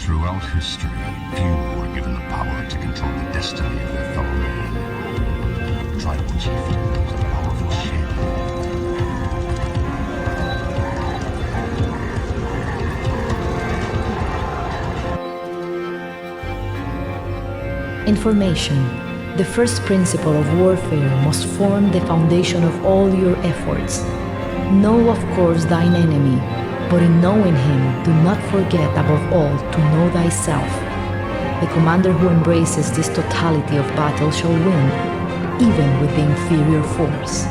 Throughout history, few were given the power to control the destiny of their fellow man. Tribal chieftain was a powerful shield. Information, the first principle of warfare, must form the foundation of all your efforts. Know, of course, thine enemy, but in knowing him, do not forget above all to know thyself. The commander who embraces this totality of battle shall win, even with the inferior force.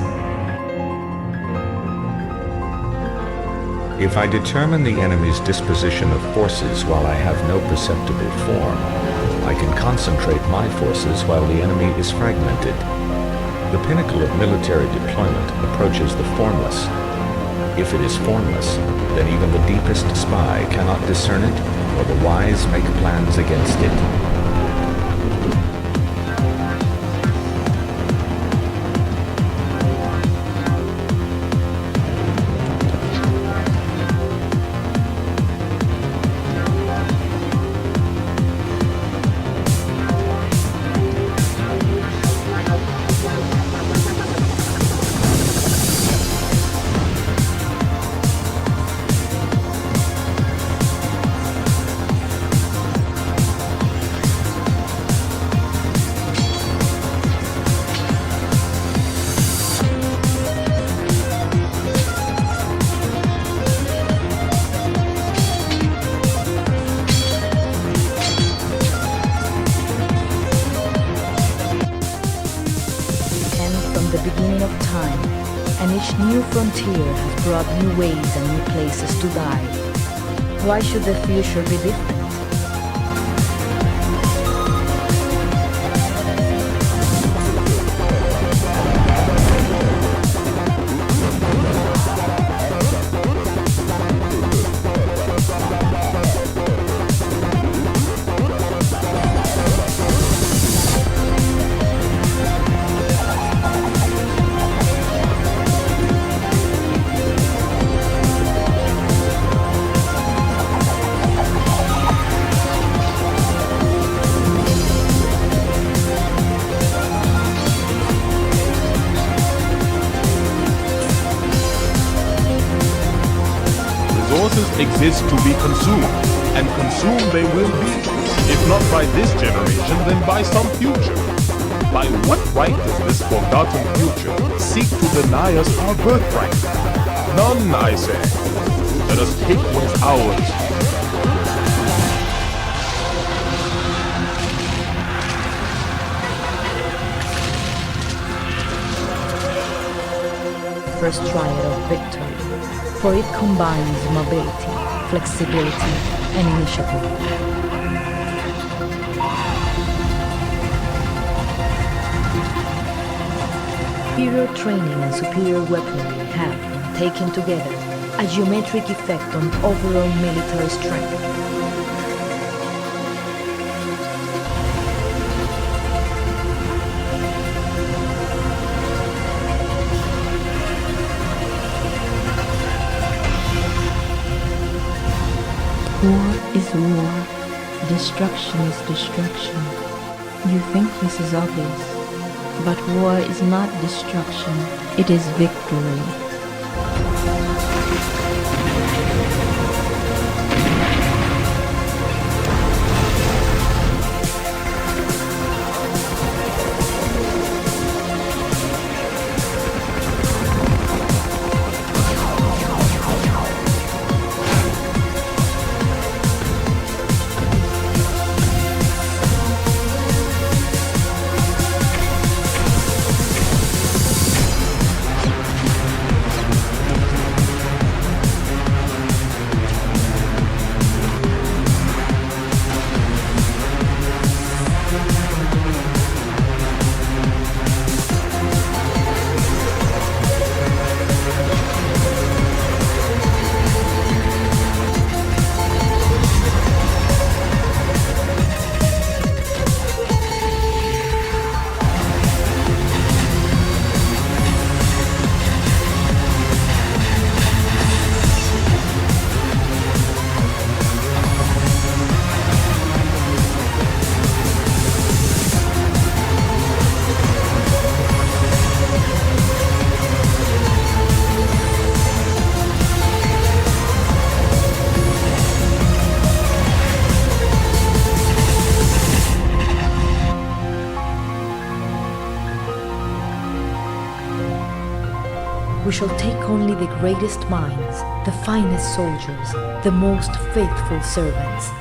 If I determine the enemy's disposition of forces while I have no perceptible form, I can concentrate my forces while the enemy is fragmented. The pinnacle of military deployment approaches the formless. If it is formless, then even the deepest spy cannot discern it, or the wise make plans against it. And each new frontier has brought new ways and new places to die. Why should the future be different? Resources exist to be consumed, and consumed they will be. If not by this generation, then by some future. By what right does this forgotten future seek to deny us our birthright? None, I say. Let us take what's ours. First triad of victory, for it combines mobility, flexibility, and initiative. Superior training and superior weaponry have, when taken together, a geometric effect on overall military strength. War is war. Destruction is destruction. You think this is obvious, but war is not destruction, it is victory. shall take only the greatest minds, the finest soldiers, the most faithful servants.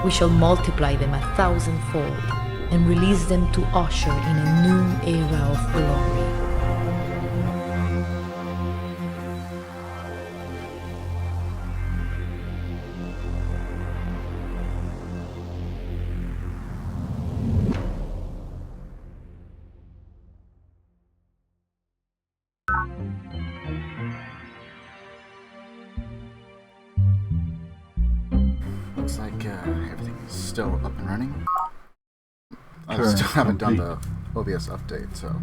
We shall multiply them 1,000-fold and release them to usher in a new era of glory. Looks like everything's still up and running. I still haven't done the OBS update, so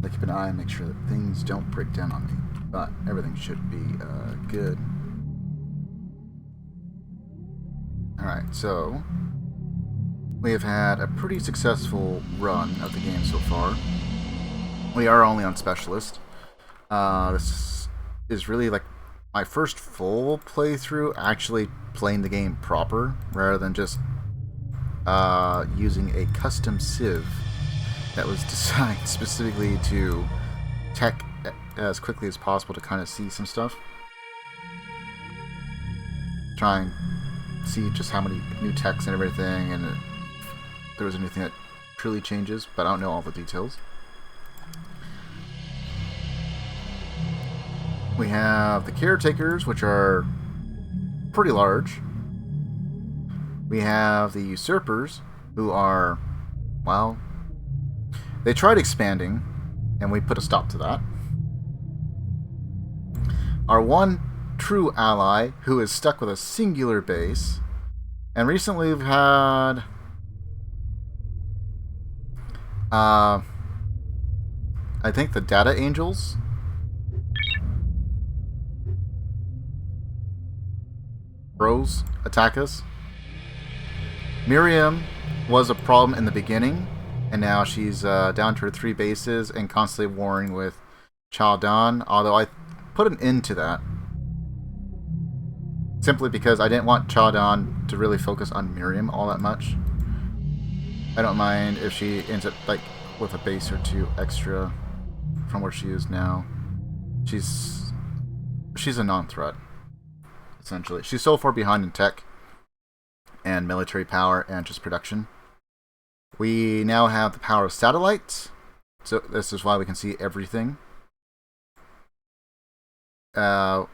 I'll keep an eye and make sure that things don't break down on me. But everything should be good. Alright, so we have had a pretty successful run of the game so far. We are only on Specialist. This is really like my first full playthrough actually playing the game proper, rather than just using a custom sieve that was designed specifically to tech as quickly as possible to kind of see some stuff. Try and see just how many new techs and everything, and if there was anything that truly changes, but I don't know all the details. We have the caretakers, which are pretty large. We have the usurpers, who are, well, they tried expanding, and we put a stop to that. Our one true ally, who is stuck with a singular base, and recently we've had I think the Data Angels. Bros attack us. Miriam was a problem in the beginning, and now she's down to her 3 bases and constantly warring with Chaldan, although I put an end to that. Simply because I didn't want Chaldan to really focus on Miriam all that much. I don't mind if she ends up like with a base or 2 extra from where she is now. She's a non-threat, essentially. She's so far behind in tech and military power and just production. We now have the power of satellites, so this is why we can see everything. We're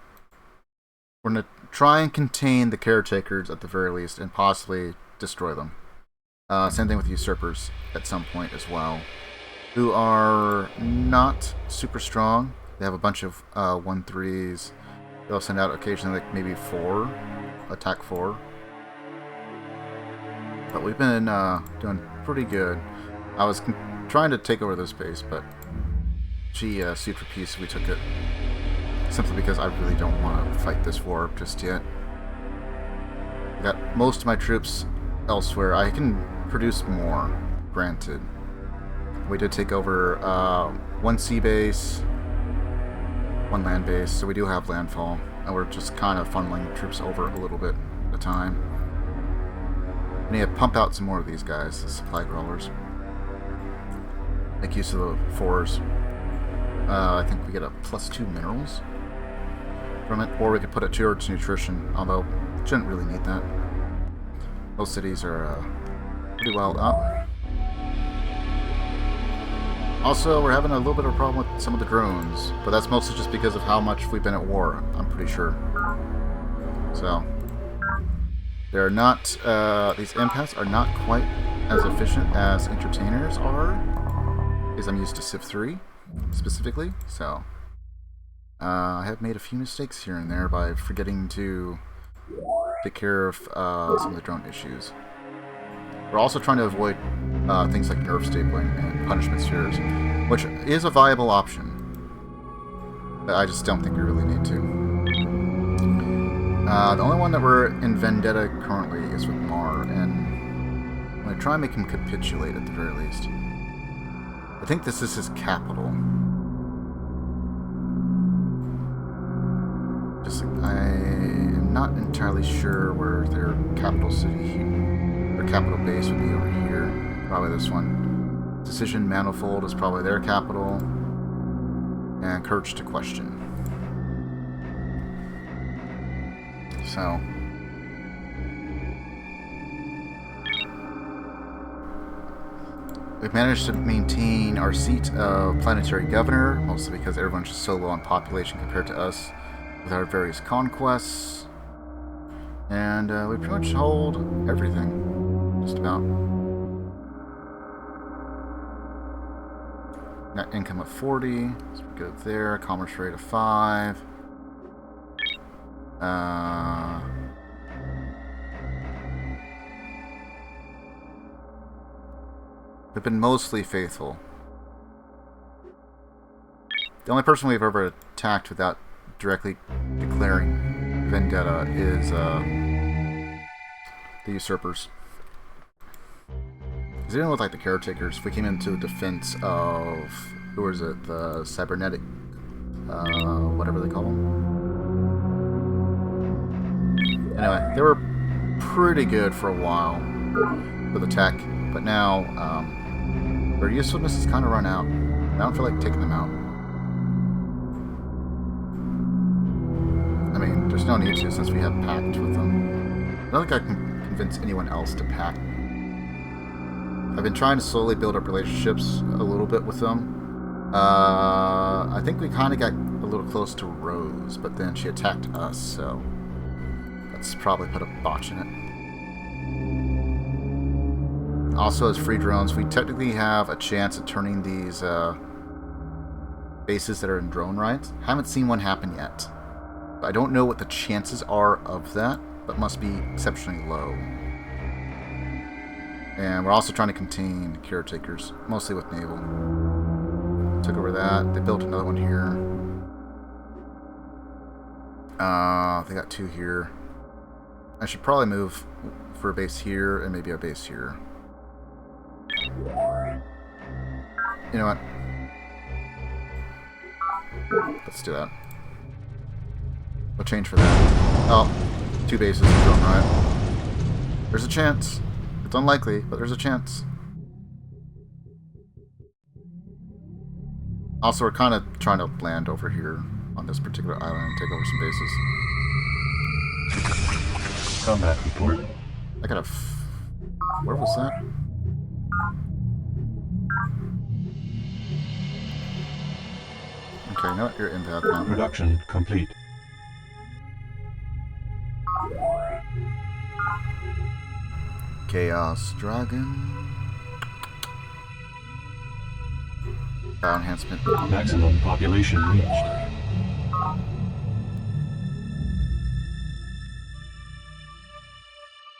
going to try and contain the caretakers at the very least, and possibly destroy them. Same thing with usurpers at some point as well, who are not super strong. They have a bunch of 1-3s. They'll send out occasionally like maybe 4, attack 4. But we've been doing pretty good. I was trying to take over this base, but she sued for peace. We took it simply because I really don't want to fight this war just yet. I got most of my troops elsewhere. I can produce more, granted. We did take over 1 sea base, 1 land base, so we do have landfall, and we're just kind of funneling troops over a little bit at a time. We need to pump out some more of these guys, the supply crawlers. Make use of the 4s. I think we get a +2 minerals from it, or we could put it towards nutrition, although shouldn't really need that. Those cities are pretty well up. Also, we're having a little bit of a problem with some of the drones, but that's mostly just because of how much we've been at war, I'm pretty sure. So, they're not, these empaths are not quite as efficient as entertainers are, because I'm used to Civ 3, specifically, so I have made a few mistakes here and there by forgetting to take care of some of the drone issues. We're also trying to avoid things like nerve stapling and punishment spheres, which is a viable option, but I just don't think we really need to. The only one that we're in vendetta currently is with Mar, and I'm going to try and make him capitulate at the very least. I think this is his capital. I am not entirely sure where their capital city, their capital base would be over here. Probably this one. Decision Manifold is probably their capital. And Courage to Question. So we've managed to maintain our seat of planetary governor, mostly because everyone's just so low on population compared to us with our various conquests. And we pretty much hold everything, just about. Net income of 40, so we're good there. Commerce rate of 5. We've been mostly faithful. The only person we've ever attacked without directly declaring vendetta is the usurpers. Because even with like the caretakers, if we came into the defense of, who was it, the cybernetic, whatever they call them. Anyway, they were pretty good for a while with the tech, but now their usefulness has kind of run out. I don't feel like taking them out. I mean, there's no need to since we have pact with them. I don't think I can convince anyone else to pact. I've been trying to slowly build up relationships a little bit with them. I think we kind of got a little close to Rose, but then she attacked us, so that's probably put a botch in it. Also, as free drones, we technically have a chance at turning these bases that are in drone rights. Haven't seen one happen yet. I don't know what the chances are of that, but must be exceptionally low. And we're also trying to contain caretakers, mostly with naval. Took over that. They built another one here. They got 2 here. I should probably move for a base here and maybe a base here. You know what? Let's do that. We'll change for that. Oh, 2 bases in drone right. There's a chance. It's unlikely, but there's a chance. Also, we're kind of trying to land over here on this particular island and take over some bases. Combat report. I got a... Where was that? Okay, no, you're in path now. Production complete. Chaos Dragon. Bio enhancement. Maximum population reached.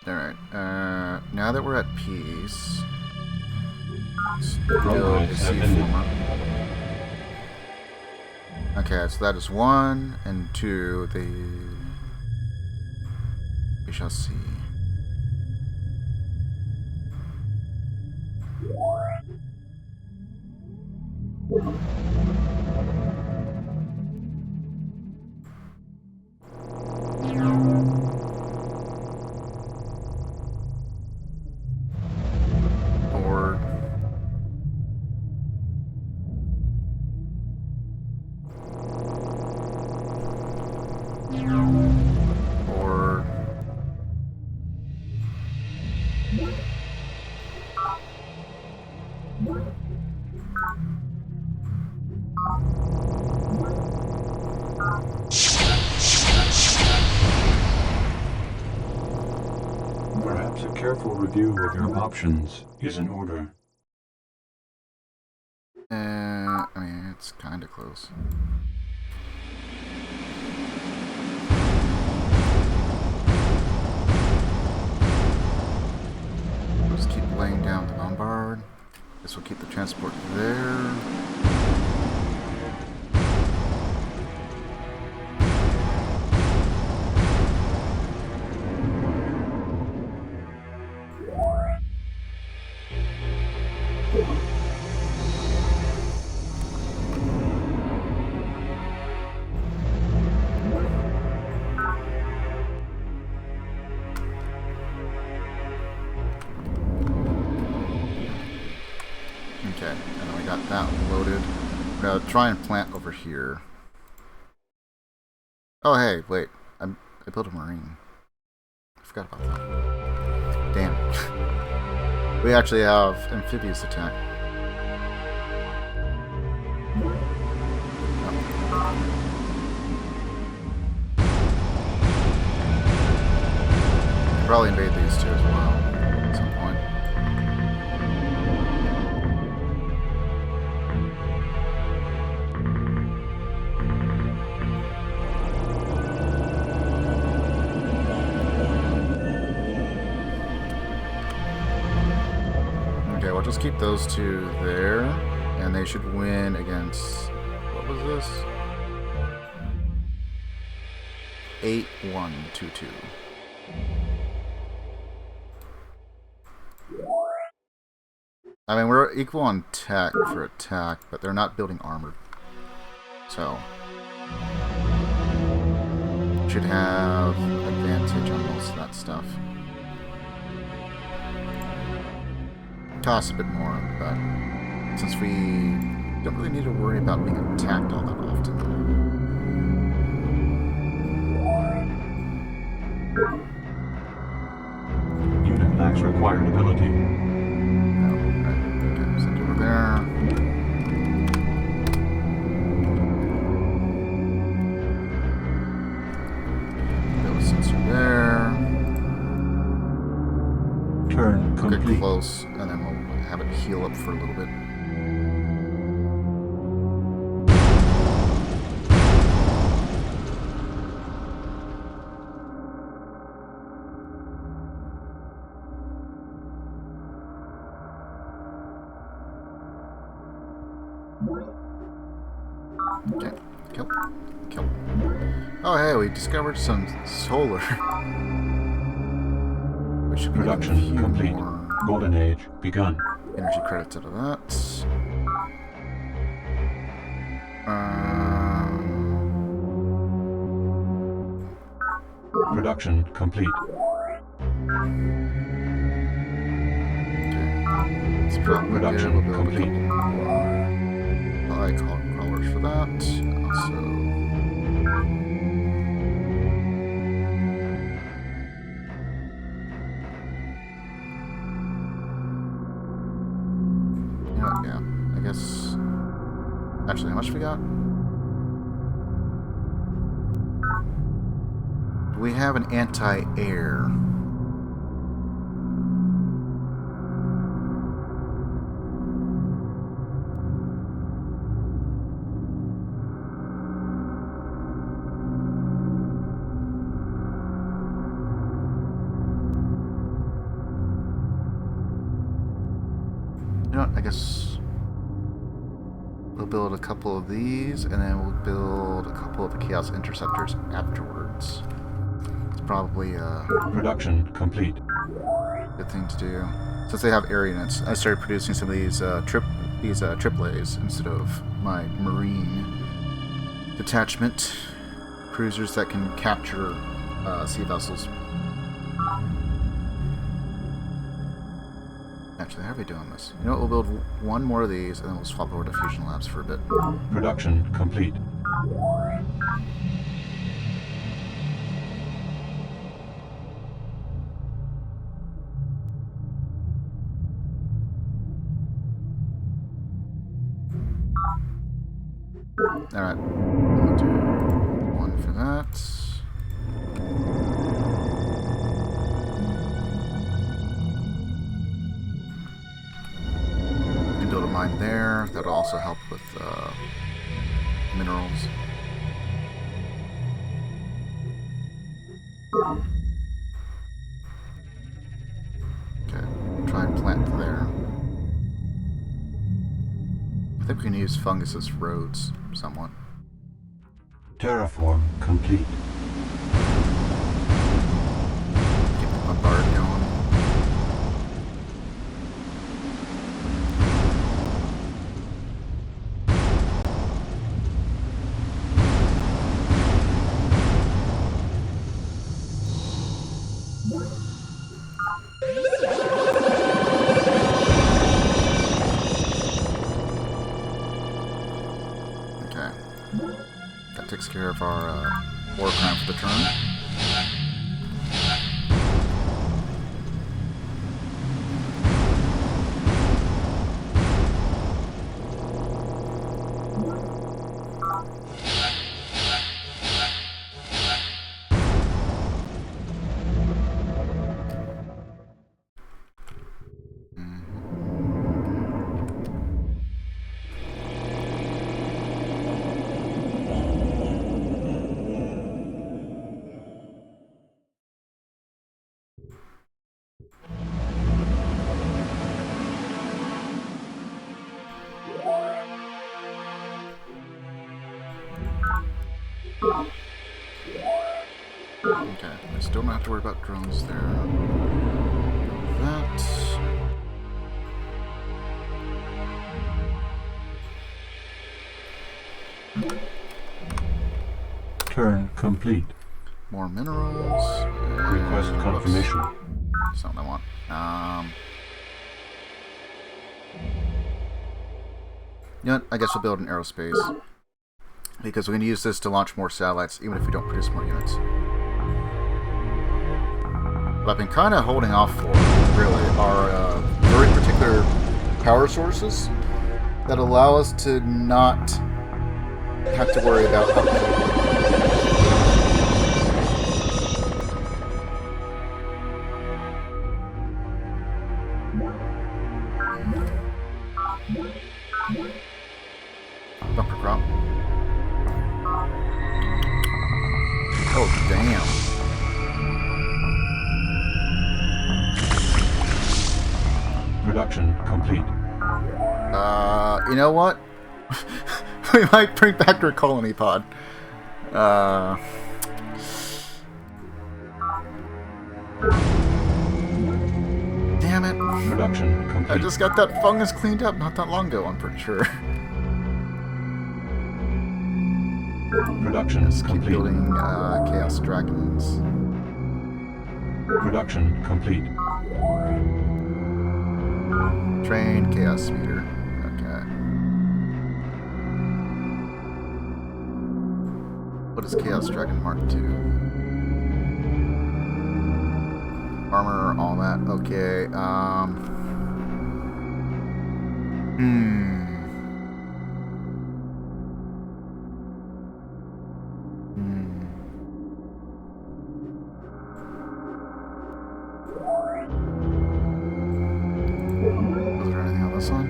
Alright, now that we're at peace, let's Drone build a rights have seaformer. Okay, so that is 1 and 2. We shall see. Or Perhaps a careful review of your options is in order. I mean, it's kind of close. Just keep laying down the bombard. This will keep the transport there. Okay, and then we got that loaded. We're gonna try and plant over here. Oh hey, wait. I built a marine. forgot about that. Damn. We actually have amphibious attack. Probably invade these two as well at some point. Okay, we'll just keep those two there, and they should win against, what was this? 8-1-2-2. I mean, we're equal on tech for attack, but they're not building armor. So, should have advantage on most of that stuff. Costs a bit more, but since we don't really need to worry about being attacked all that often. Unit lacks required ability. Send over there. Build a sensor there. Turn Get complete. close, and then we'll have it heal up for a little bit. Okay, kill. Oh, hey, we discovered some solar. We should get a Production few complete. more Golden Age begun. energy credits out of that. Production complete. Okay. It's probably Production good. We'll build complete. a couple more crawlers for that. Also, yeah, I guess. Actually, how much we got? We have an anti-air. You know what, I guess we'll build a couple of these, and then we'll build a couple of the Chaos Interceptors afterwards. It's probably a Production complete. good thing to do. Since they have air units, I started producing some of these triples instead of my marine detachment cruisers that can capture sea vessels. Actually, how are we doing this? You know what, we'll build one more of these, and then we'll swap over to Fusion Labs for a bit. Production complete. Alright, we'll do one for that. And build a mine there. That'll also help with minerals. Okay, try and plant there. I think we can use fungus as roads somewhat. Terraform complete. Keep the bombard going. Okay. That takes care of our war crime for the turn. Okay, I still don't have to worry about drones there. That. Turn complete. More minerals. Request confirmation. That's not what I want. You know what? I guess we'll build an aerospace. Because we can use this to launch more satellites, even if we don't produce more units. What I've been kind of holding off for, really, are very particular power sources that allow us to not have to worry about upkeep. Bumper crop. Oh, damn. Production complete. You know what? We might bring back our colony pod. Damn it. Production complete. I just got that fungus cleaned up not that long ago, I'm pretty sure. Production Let's keep complete. building Chaos Dragons. Production complete. Train Chaos Speeder. Okay. What does Chaos Dragon Mark do? Armor, all that. Okay. Was there anything on this one?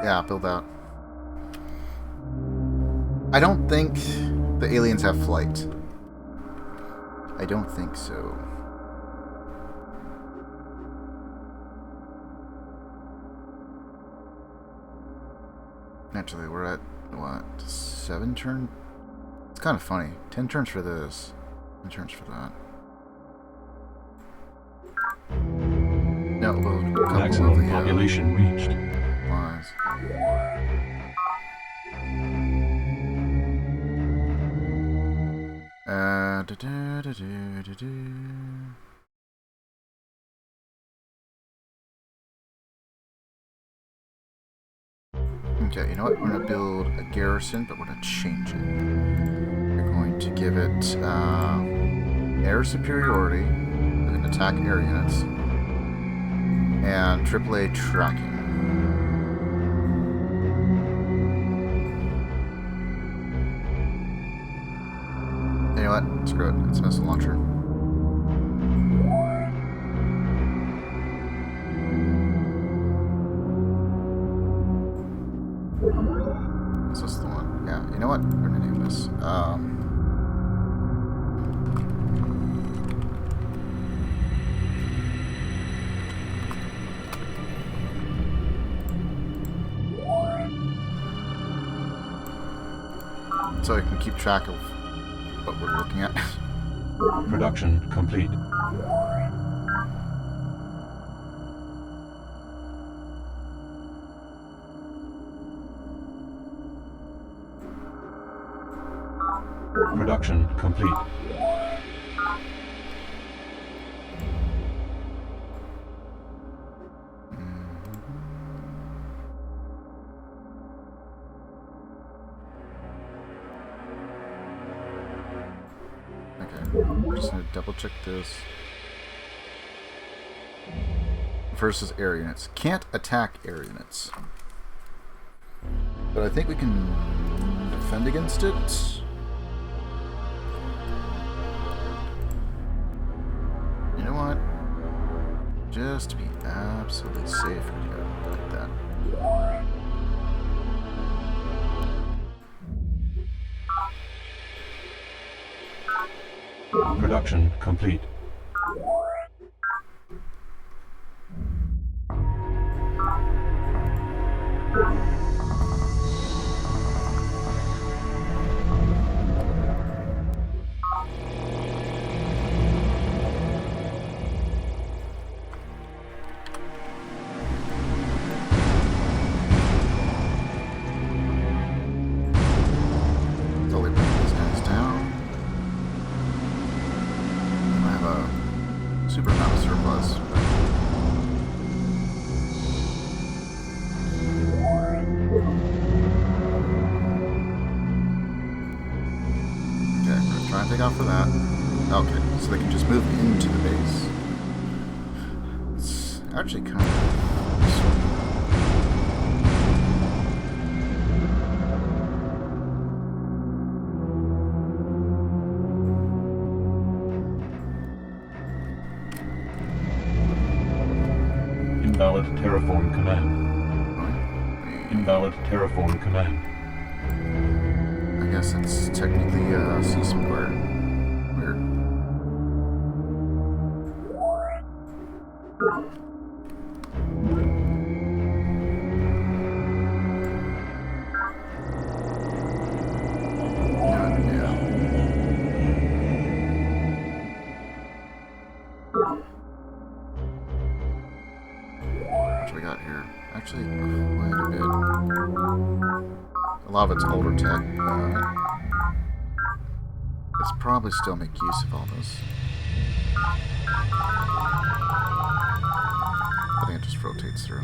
Yeah, build that. I don't think the aliens have flight. I don't think so. Actually, we're at, what, 7 turn? It's kind of funny. 10 turns for this. 10 turns for that. No, well, a couple Maximum of the population reached. lines. Okay, you know what? We're going to build a garrison, but we're going to change it. We're going to give it air superiority. We can attack air units. And AAA tracking. You know what? Screw it. It's a missile launcher. Is this the one? Yeah. You know what? We're gonna name this. So I can keep track of what we're looking at. Production complete. Production complete. I'm just gonna double check this. Versus air units. Can't attack air units. But I think we can defend against it. You know what? Just to be absolutely safe, we go like that. Production complete. take off for that. Okay, so they can just move into the base. It's actually kind of... Invalid terraform command. Invalid terraform command. I guess it's technically C squared. Weird. Yeah. What do we got here? Actually, quite a bit. A lot of it's older tech. Let's probably still make use of all this. I think it just rotates through.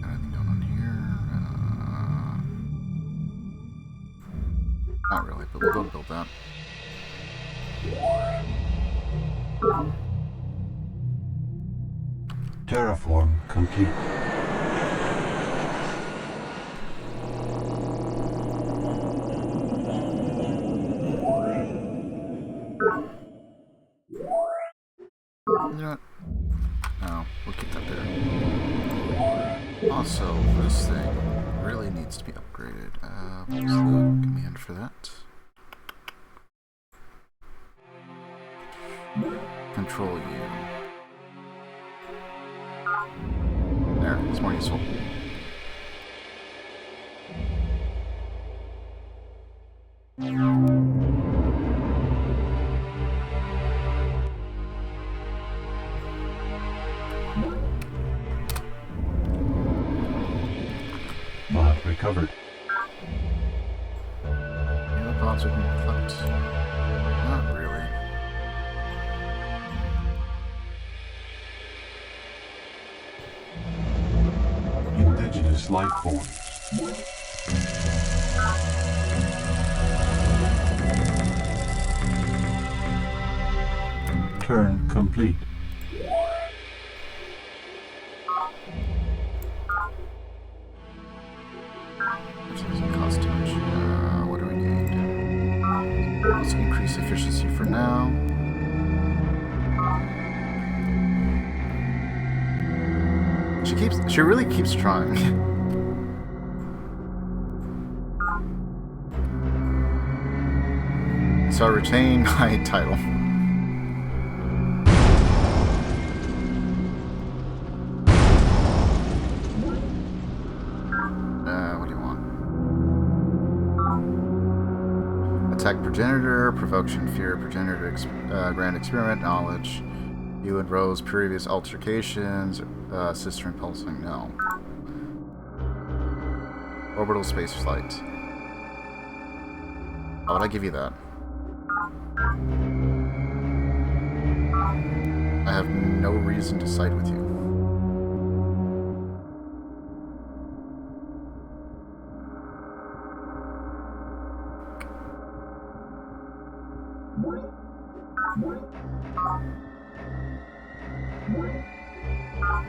Anything going on here? Not really, but we'll go build that. Terraform complete. You know what? No, we'll keep that there. Also, this thing really needs to be upgraded. What's the command for that? Control U. There, it's more useful. Mod recovered. Yeah, bonds we can collect. Not really. Indigenous life forms. Turn complete. Which doesn't cost too much. What do we need? Let's increase efficiency for now. She really keeps trying. So I retain my title. What do you want? Attack Progenitor, Provocation, Fear, Progenitor, Grand Experiment, Knowledge. You and Rose, previous altercations, sister impulsing, no. Orbital space flight. Why would I give you that? I have no reason to side with you.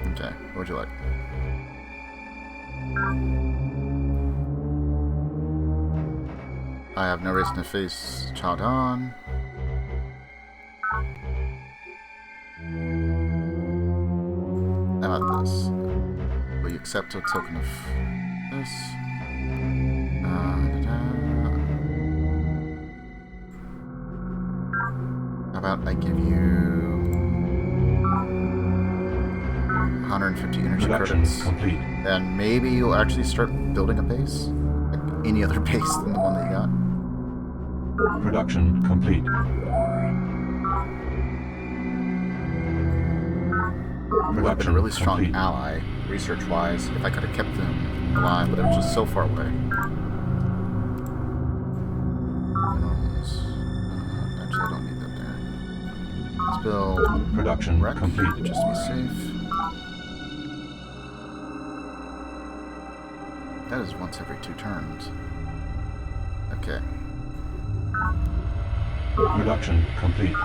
Okay, what would you like? I have no reason to face Child On. How about this? Will you accept a token of this? How about I give you 150 energy credits, Complete. and maybe you'll actually start building a base, like any other base than the one that you got. Production complete. Would have been a really strong ally, research-wise, if I could have kept them alive, but they were just so far away. Actually, I don't need that there. Let's build Production wreck, complete. just to be safe. That is once every 2 turns. Okay. Production complete.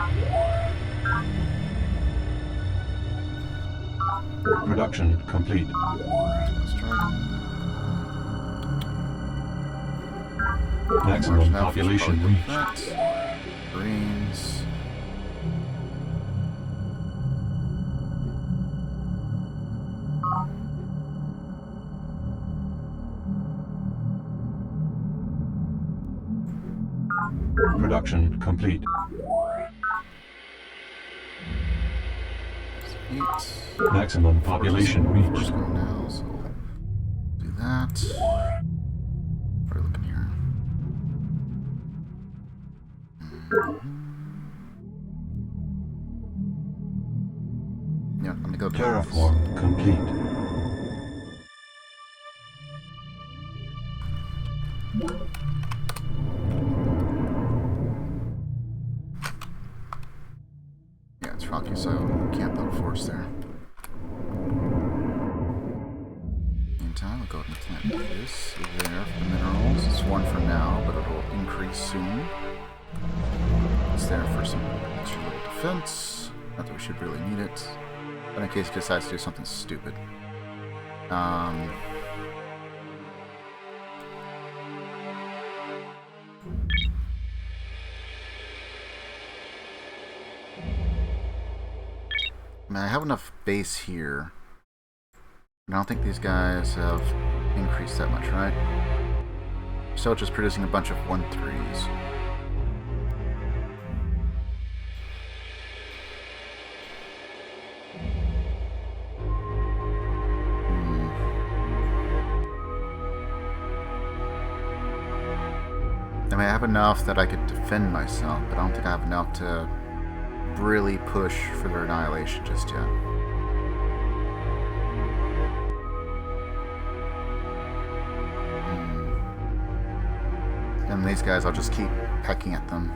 Production complete. Let's try Maximum now, population probably reached. that. Greens. Production complete. 8. Maximum population Force reached. go now, so do that. What are we looking here? Yeah, let me go Terraform complete. Yeah, it's rocky, so can't build a force there. Meantime, I'll go ahead and plant this there for the minerals. It's 1 for now, but it'll increase soon. It's there for some extra little defense. Not that we should really need it, but in case it decides to do something stupid. I mean, I have enough base here. I don't think these guys have increased that much, right? Still just producing a bunch of 1-3s. I mean, I have enough that I could defend myself, but I don't think I have enough to really push for their annihilation just yet. And these guys, I'll just keep pecking at them.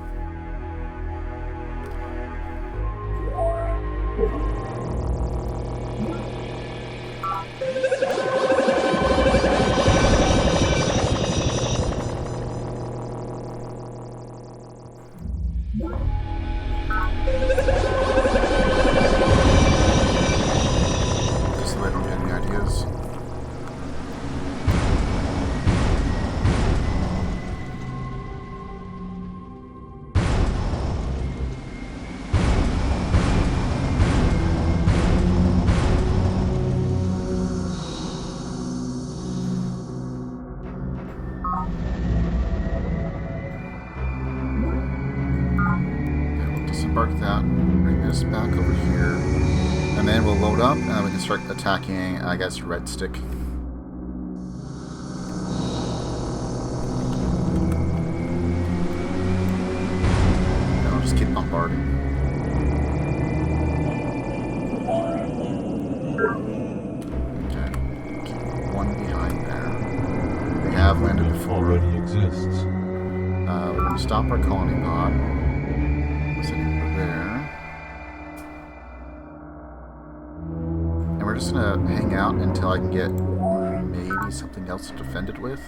Just so I don't get any ideas. Disembark that, bring this back over here, and then we'll load up, and then we can start attacking, I guess, Red Stick. And I'll just keep bombarding. Okay, keep 1 behind there. They have landed before. Already exists. We're going to stop our colony pod. Sitting over there. And we're just gonna hang out until I can get maybe something else to defend it with.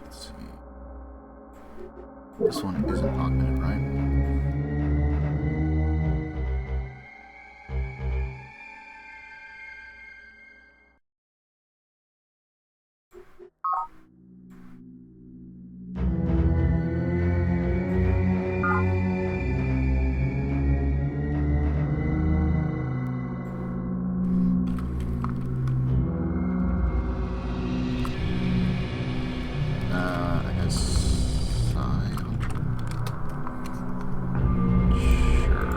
Let's see. This one isn't augmented, right? I guess sure.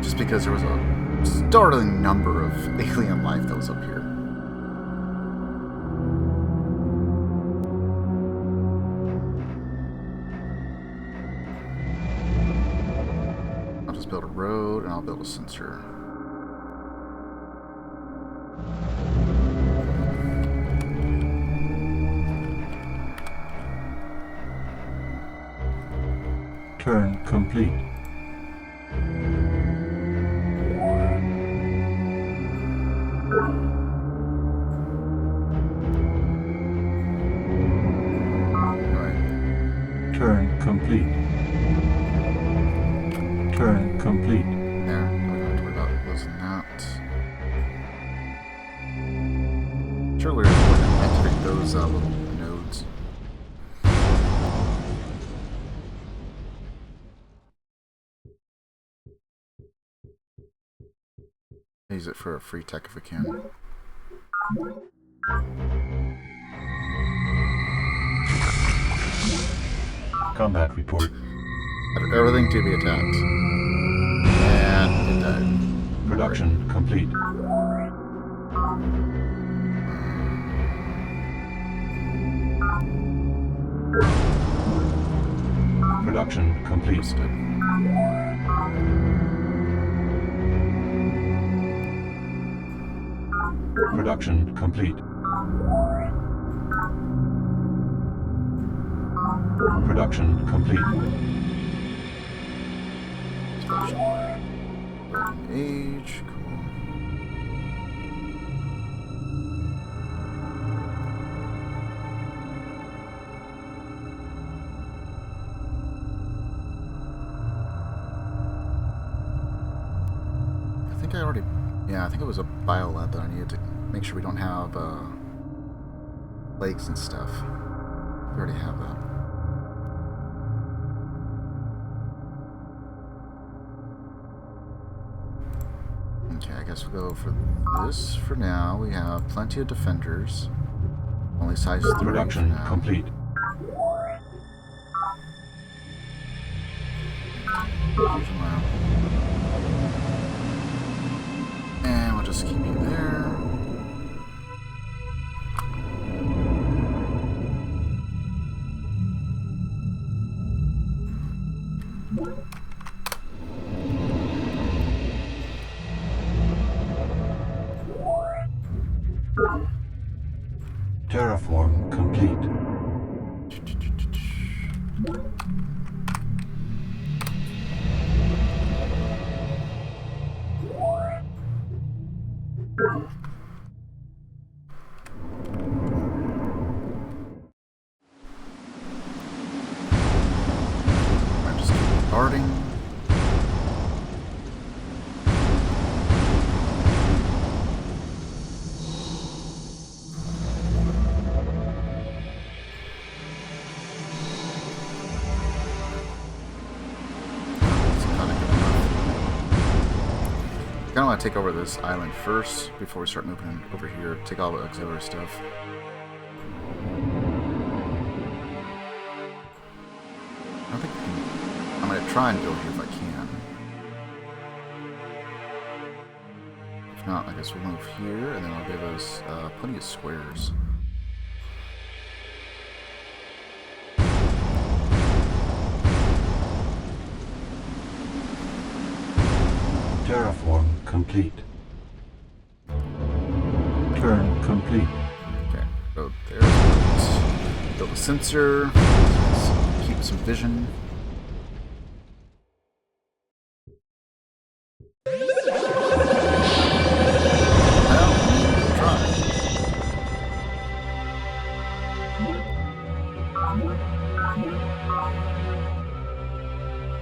Just because there was a startling number of alien life that was up here. I'll build a sensor. Turn complete. Right. Turn complete. Turn complete. There. Don't have to worry about losing that. Sure, we're going to activate those little nodes. Use it for a free tech if we can. Combat report. Everything to be attacked. And it died. Production complete. Production complete. Production complete. Production complete. Age, cool. I think I already, yeah, I think it was a biolab that I needed to make sure we don't have plagues and stuff. We already have that. Okay, I guess we'll go for this for now. We have plenty of defenders. Only size 3 for Production now. complete. Use them out. And we'll just keep you there. Terraform complete. I just keep bombarding. I kind of want to take over this island first before we start moving over here. Take all the auxiliary stuff. I don't think we can. I'm going to try and build here if I can. If not, I guess we'll move here, and then I'll give us plenty of squares. Terraform complete. Turn complete. Okay, go there. Build a sensor. Let's keep some vision. Well, try.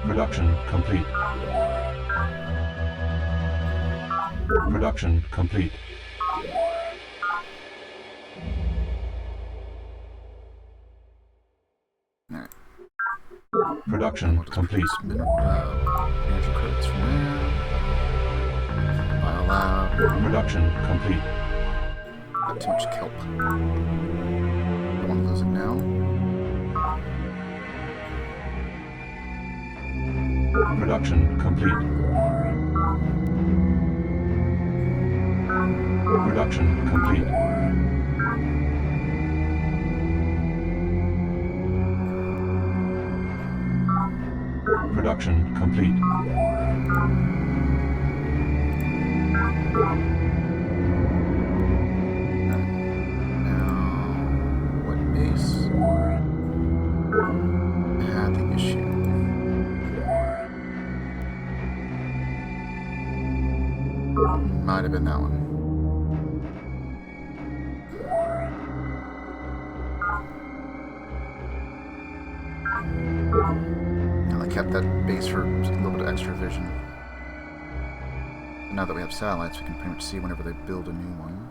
Production complete. Production complete. Alright. Production complete. Energy credits from there. Biolab. Production complete. Got too much kelp. Don't want to lose it now. Production complete. Production complete. Production complete. What base had the issue? Might have been that one. And I kept that base for a little bit of extra vision. Now that we have satellites, we can pretty much see whenever they build a new one.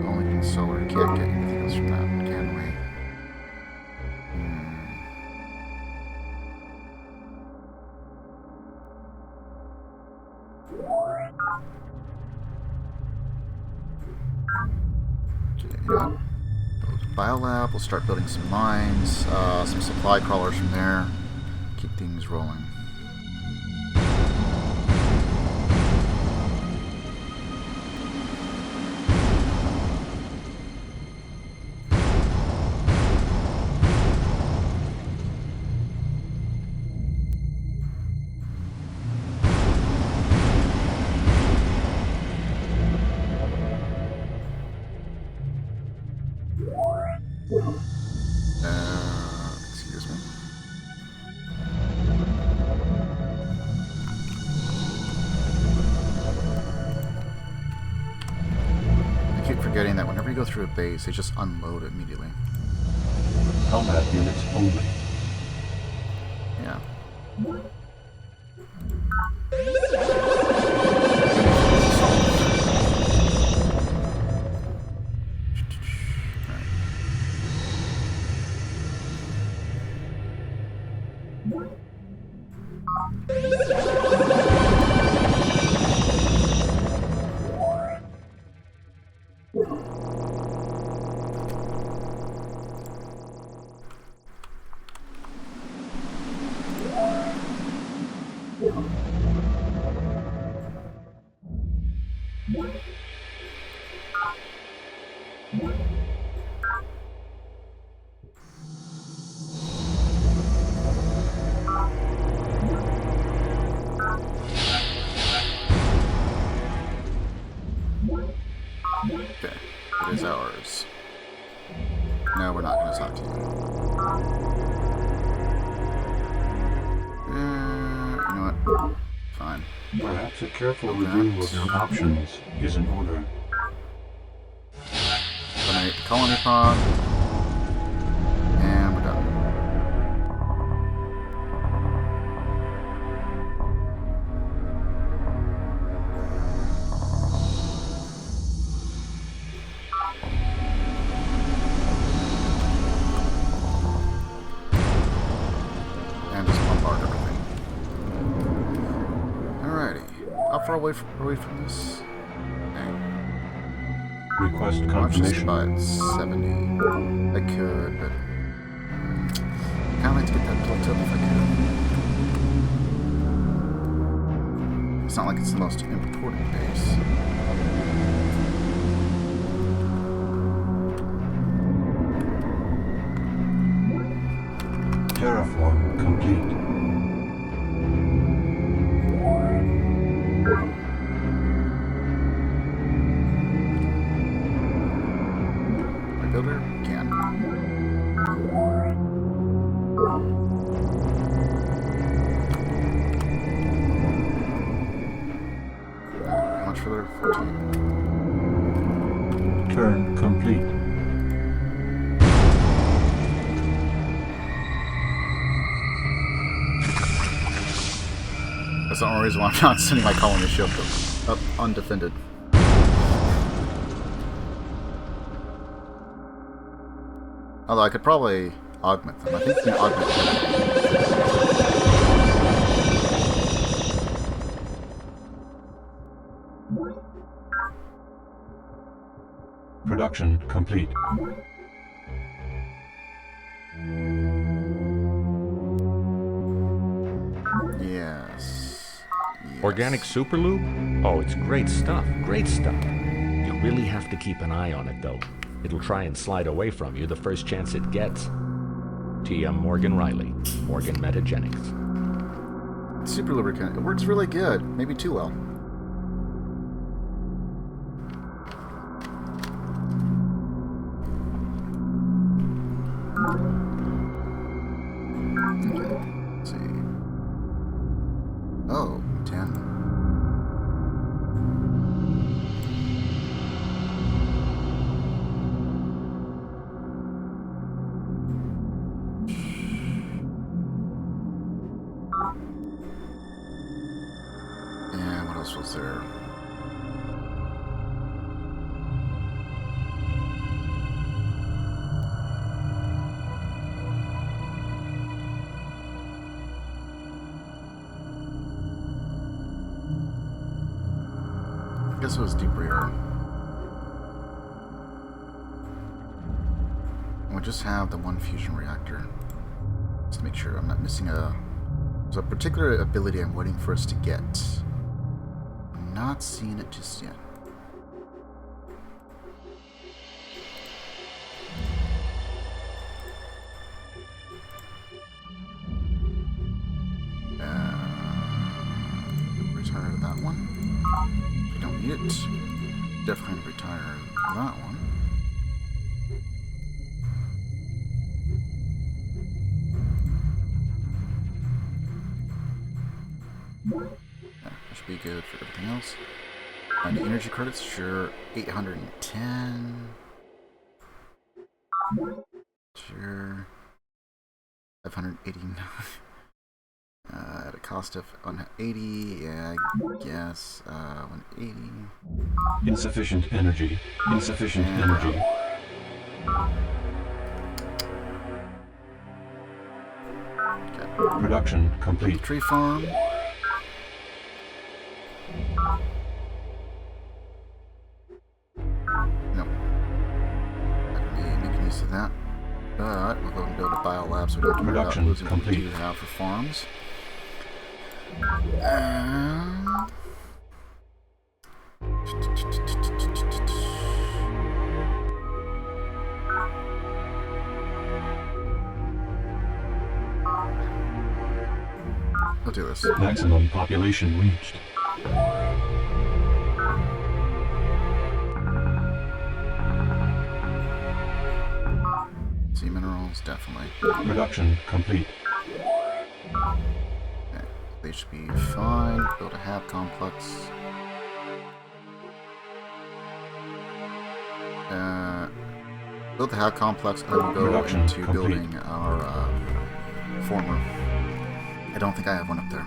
Only in solar. Can't get anything else from that, can we? Okay, you know what? Biolab, we'll start building some mines, some supply crawlers from there. Keep things rolling. Excuse me. I keep forgetting that whenever you go through a base, they just unload immediately. Combat units only. Yeah. Okay, it is ours. No, we're not going to talk to you. You know what? Fine. Perhaps a careful review of your options is in order. Eliminate the colony pod. And we're done. And just bombard everything. Alrighty. How far away from this? Dang. Request I'll just confirmation. buy it 70. I could, but kind of like to get that built up if I could. It's not like it's the most important base. Terraform complete. Builder can. How much for their 14? Turn complete. That's the only reason why I'm not sending my colony ship up undefended. Although I could probably augment them. I think you can augment them. Production complete. Yes. Organic superlube? Oh, it's great stuff. Great stuff. You really have to keep an eye on it, though. It'll try and slide away from you the first chance it gets. T.M. Morgan Riley, Morgan Metagenics. Super lubricant. It works really good. Maybe too well. Let's see. Oh, 10. And what else was there? I guess it was deep rear. We'll just have the one fusion reactor. Just to make sure I'm not missing there's a particular ability I'm waiting for us to get. I'm not seeing it just yet. Retire that one. We don't need it. Definitely retire that one. Yeah, that should be good for everything else. Find the energy credits, sure. 810. Sure. 589. At a cost of 180, yeah, I guess. 180. Insufficient energy. Insufficient energy. Okay. Production complete. Tree farm. No. Not gonna be making use of that. But we'll go and build a biolab so we don't have to worry about Production losing what we complete. do have for farms. I'll do this. Maximum population reached. Sea minerals, definitely. Production complete. Okay, they should be fine. Build a hab complex. Build the hab complex, and then we'll go Production into complete. building our Foreman. I don't think I have one up there.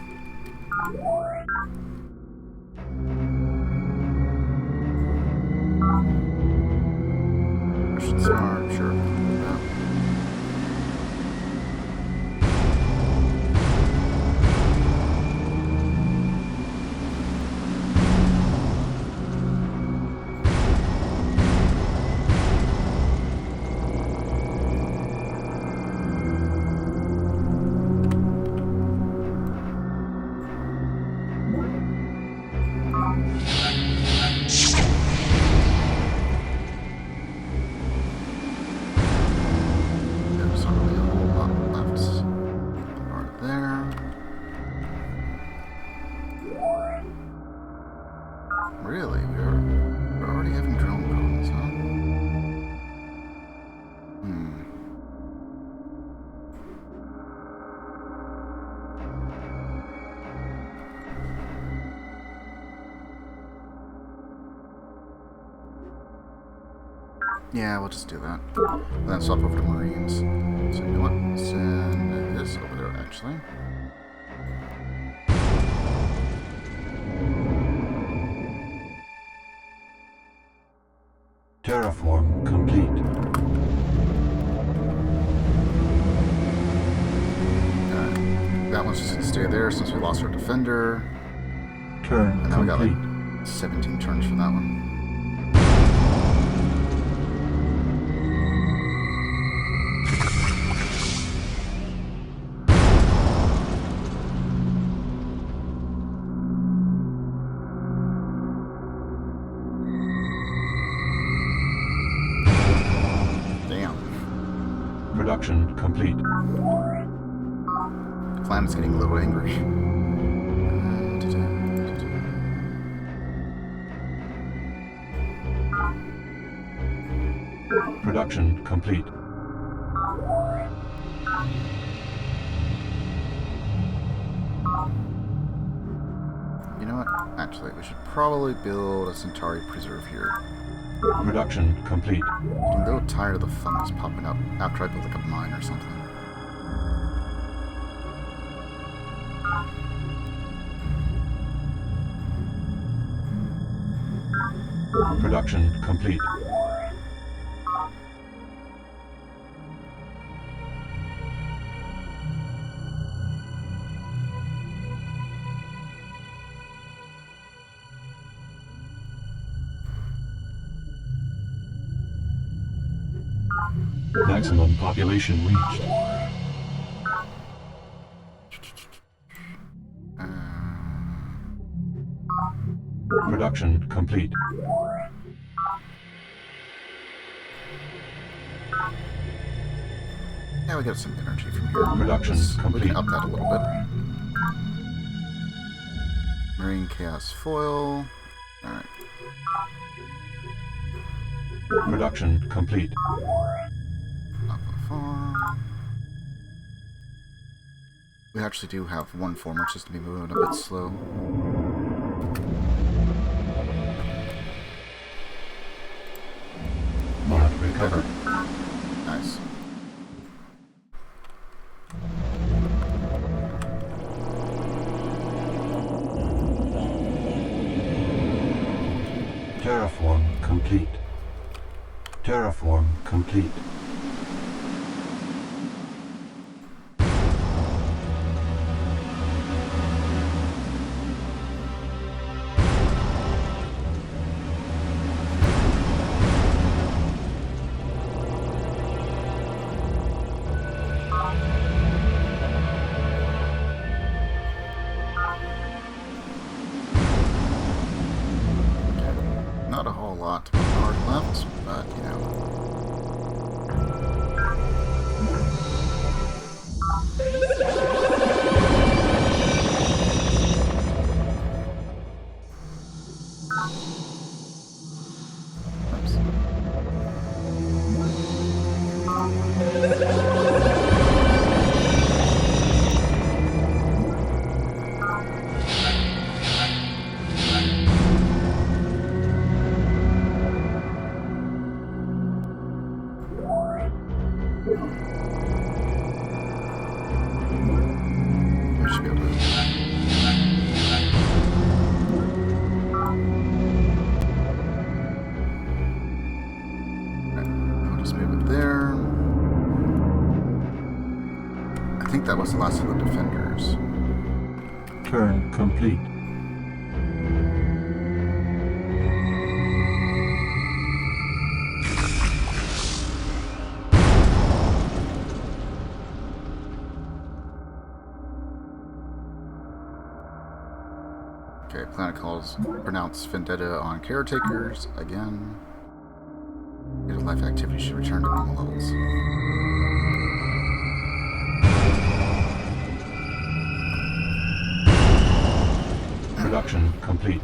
Russian Star, sure. Yeah. There's not really a whole lot left. Right there. Really? We're already having drone problems, huh? Yeah, we'll just do that. And then swap over to Marines. So you know what? Send this over there, actually. Terraform complete. That one's just gonna stay there since we lost our defender. Turn And now we got complete. like 17 turns for that one. Production complete. The planet's getting a little angry. Production complete. You know what? Actually, we should probably build a Centauri preserve here. Production complete. I'm a little tired of the fungus popping up after I build like a mine or something. Production complete. Maximum population reached. Production complete. Yeah, we got some energy from here. Production We complete. can up that a little bit. Marine Chaos Foil. Alright. Production complete. Aqua Farm. We actually do have one former, it's just to be moving a bit slow. Mark recovered. Nice. Terraform complete. Terraform complete. Not a whole lot hard left, but you know. We should be able to. Right, I'll just move it there. I think that was the last of the defenders. Turn complete. Okay, planet calls pronounce vendetta on caretakers again. Your life activity should return to normal levels. Production complete.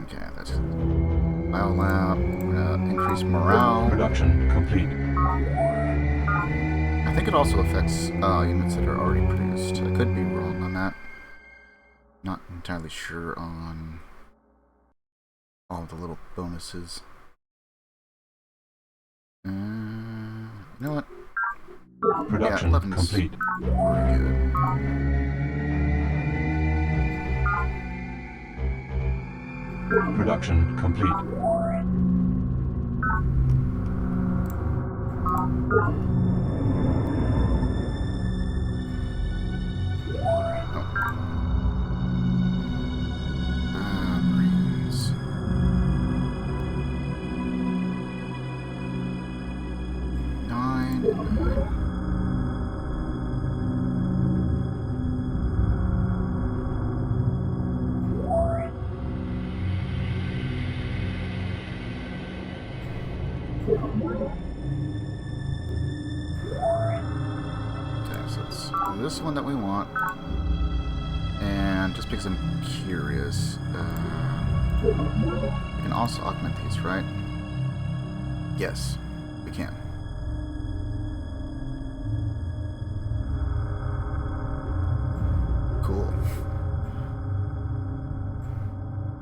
Okay, that's biolab. We're gonna increase morale. Production complete. I think it also affects units that are already produced. I could be wrong on that. Not entirely sure on all the little bonuses. You know what? Production 11's complete. pretty good. Production complete. Marines. Nine and 9. this is one that we want. And just because I'm curious, we can also augment these, right? Yes, we can. Cool.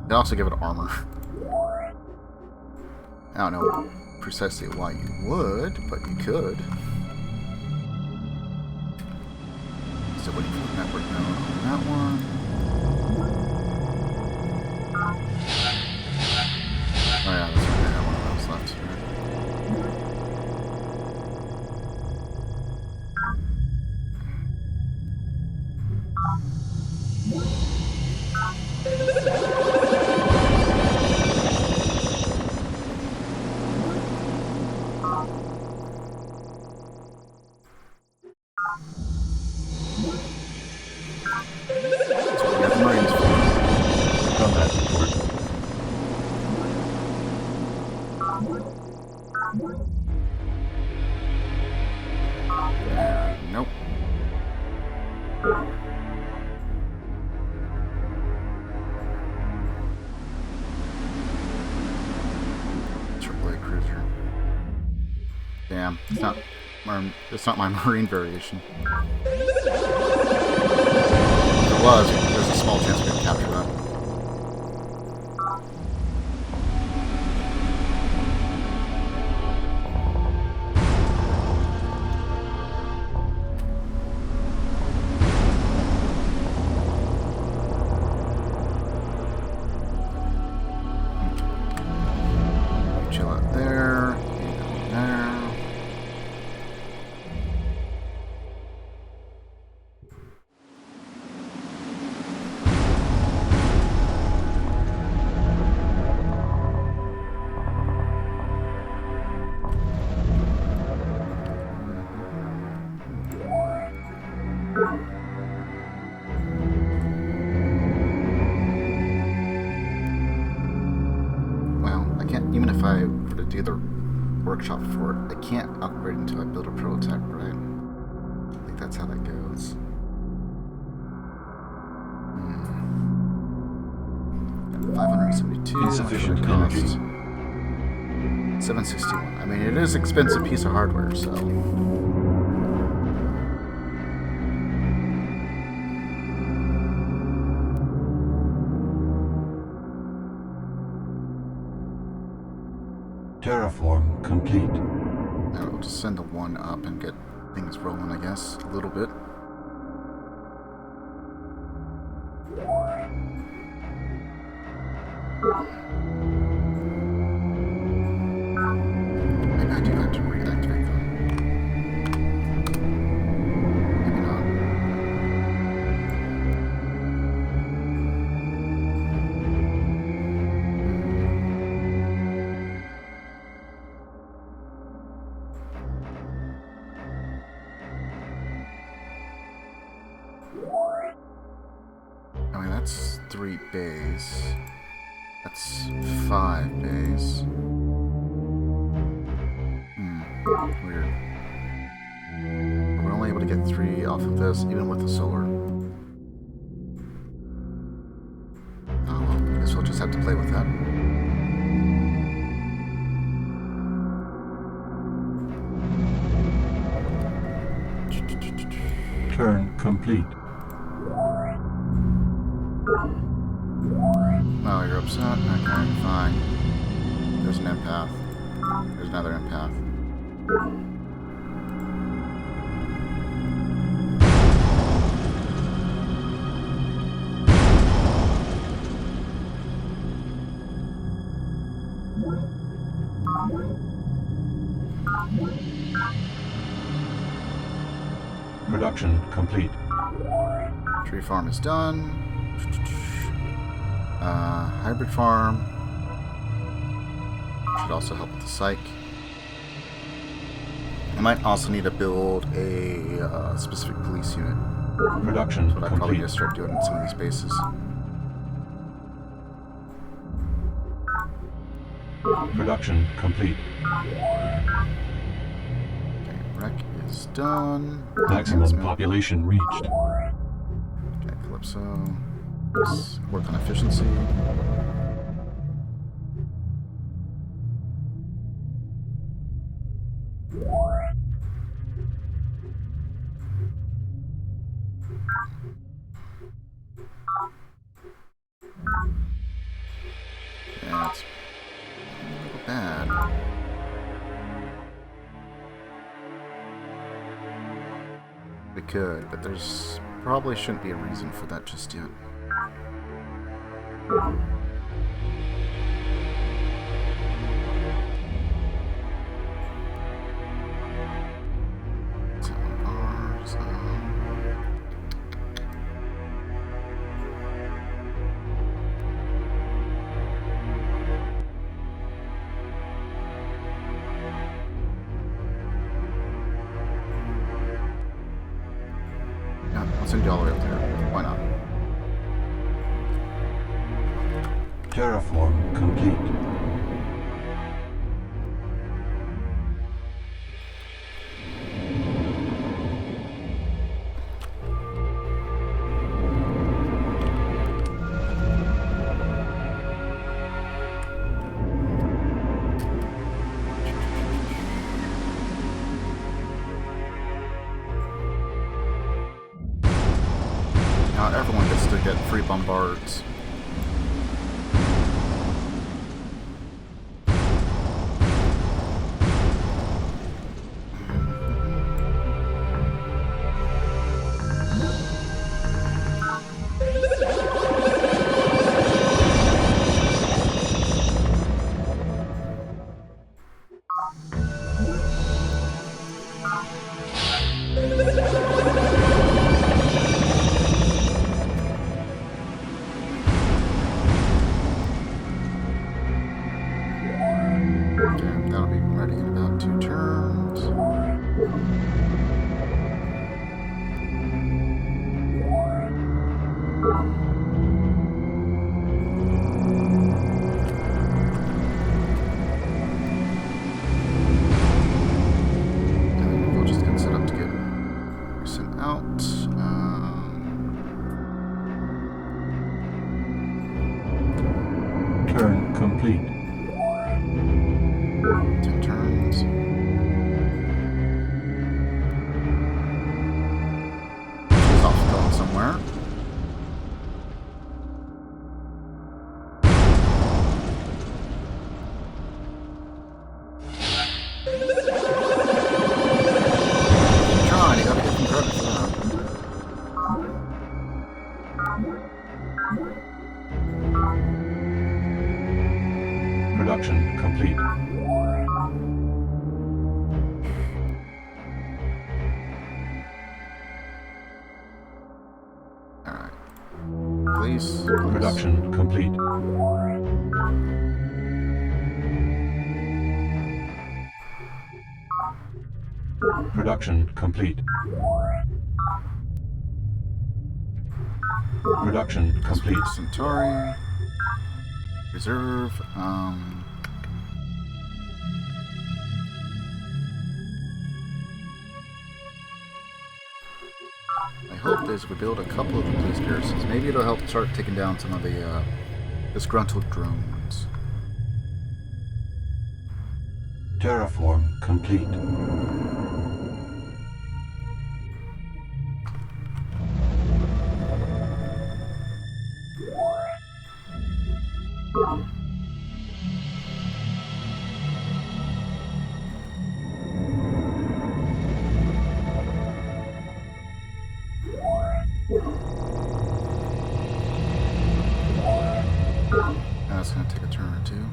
They also give it armor. I don't know precisely why you would, but you could. So waiting for the network node on that one. Oh yeah, that's right. I got one of those left here. Combat report. Nope. AAA cruiser. Damn, it's not my marine variation. If it was, there's a small chance we could capture that. Chill out there. There. Well, I can't, even if I were to do the workshop for it, I can't upgrade until I build a prototype, right? I think that's how that goes. 572. Insufficient How much would it energy. cost? 761. I mean, it is an expensive piece of hardware, so. Terraform complete. Now we'll just send the one up and get things rolling, I guess, a little bit. Maybe I do have to reactivate them. Maybe not. I mean, that's 3 bays. That's 5 bays. Weird. We're only able to get 3 off of this, even with the solar. Oh well, I guess we'll just have to play with that. Turn complete. Oh, you're upset? Okay, fine. There's an empath. There's another empath. Production complete. Tree farm is done. Hybrid farm. Should also help with the psych. I might also need to build a specific police unit. Production That's what I probably complete. need to start doing in some of these bases. Production complete. Okay, wreck It's done. Maximum population reached. Okay, Calypso. Let's work on efficiency. Yeah, it's a little bad. We could, but there's probably shouldn't be a reason for that just yet. I'll send you all the way up there. Why not? Terraform complete. Now everyone gets to get free bombards. Okay, that'll be ready in about 2 turns. And we'll just get set up to get sent out. Turn complete. 10 turns. She's off going somewhere. Trying, you gotta get some credit for that. Production complete. Alright. Please. Production complete. Production complete. Production complete. Centauri. Reserve. My hope is we build a couple of police garrisons. Maybe it'll help start taking down some of the disgruntled drones. Terraform complete. That's gonna take a turn or two.